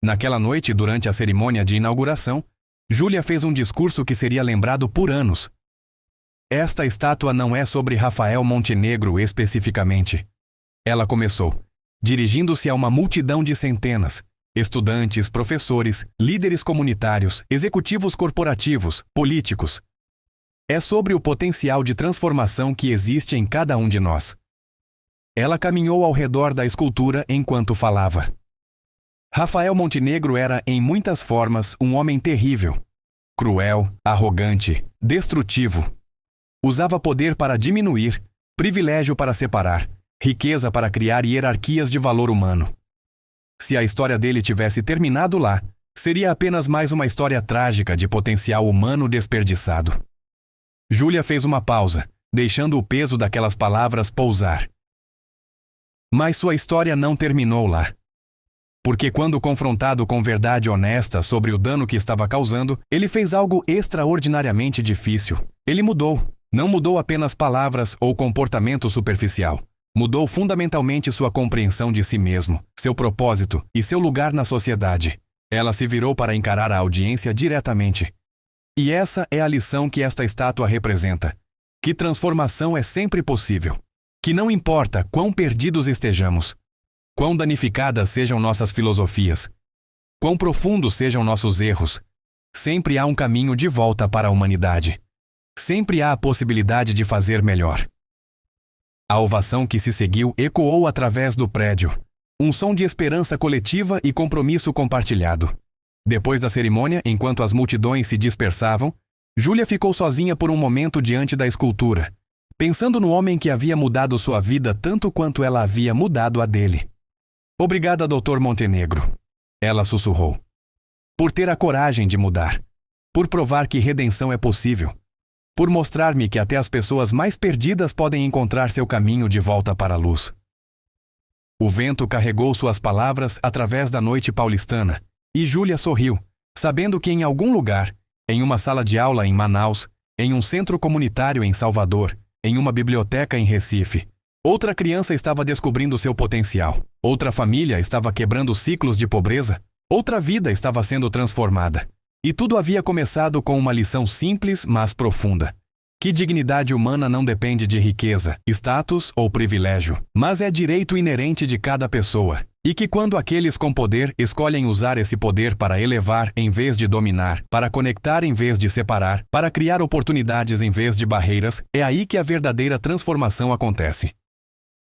Naquela noite, durante a cerimônia de inauguração, Júlia fez um discurso que seria lembrado por anos. Esta estátua não é sobre Rafael Montenegro especificamente. Ela começou, dirigindo-se a uma multidão de centenas, estudantes, professores, líderes comunitários, executivos corporativos, políticos. É sobre o potencial de transformação que existe em cada um de nós. Ela caminhou ao redor da escultura enquanto falava. Rafael Montenegro era, em muitas formas, um homem terrível, cruel, arrogante, destrutivo. Usava poder para diminuir, privilégio para separar, riqueza para criar hierarquias de valor humano. Se a história dele tivesse terminado lá, seria apenas mais uma história trágica de potencial humano desperdiçado. Júlia fez uma pausa, deixando o peso daquelas palavras pousar. Mas sua história não terminou lá. Porque quando confrontado com verdade honesta sobre o dano que estava causando, ele fez algo extraordinariamente difícil. Ele mudou. Não mudou apenas palavras ou comportamento superficial. Mudou fundamentalmente sua compreensão de si mesmo, seu propósito e seu lugar na sociedade. Ela se virou para encarar a audiência diretamente. E essa é a lição que esta estátua representa. Que transformação é sempre possível. Que não importa quão perdidos estejamos, quão danificadas sejam nossas filosofias, quão profundos sejam nossos erros, sempre há um caminho de volta para a humanidade. Sempre há a possibilidade de fazer melhor. A ovação que se seguiu ecoou através do prédio, um som de esperança coletiva e compromisso compartilhado. Depois da cerimônia, enquanto as multidões se dispersavam, Júlia ficou sozinha por um momento diante da escultura, pensando no homem que havia mudado sua vida tanto quanto ela havia mudado a dele. Obrigada, Dr. Montenegro, ela sussurrou. Por ter a coragem de mudar. Por provar que redenção é possível. Por mostrar-me que até as pessoas mais perdidas podem encontrar seu caminho de volta para a luz. O vento carregou suas palavras através da noite paulistana, e Júlia sorriu, sabendo que em algum lugar, em uma sala de aula em Manaus, em um centro comunitário em Salvador, em uma biblioteca em Recife, outra criança estava descobrindo seu potencial, outra família estava quebrando ciclos de pobreza, outra vida estava sendo transformada. E tudo havia começado com uma lição simples, mas profunda. Que dignidade humana não depende de riqueza, status ou privilégio, mas é direito inerente de cada pessoa. E que quando aqueles com poder escolhem usar esse poder para elevar em vez de dominar, para conectar em vez de separar, para criar oportunidades em vez de barreiras, é aí que a verdadeira transformação acontece.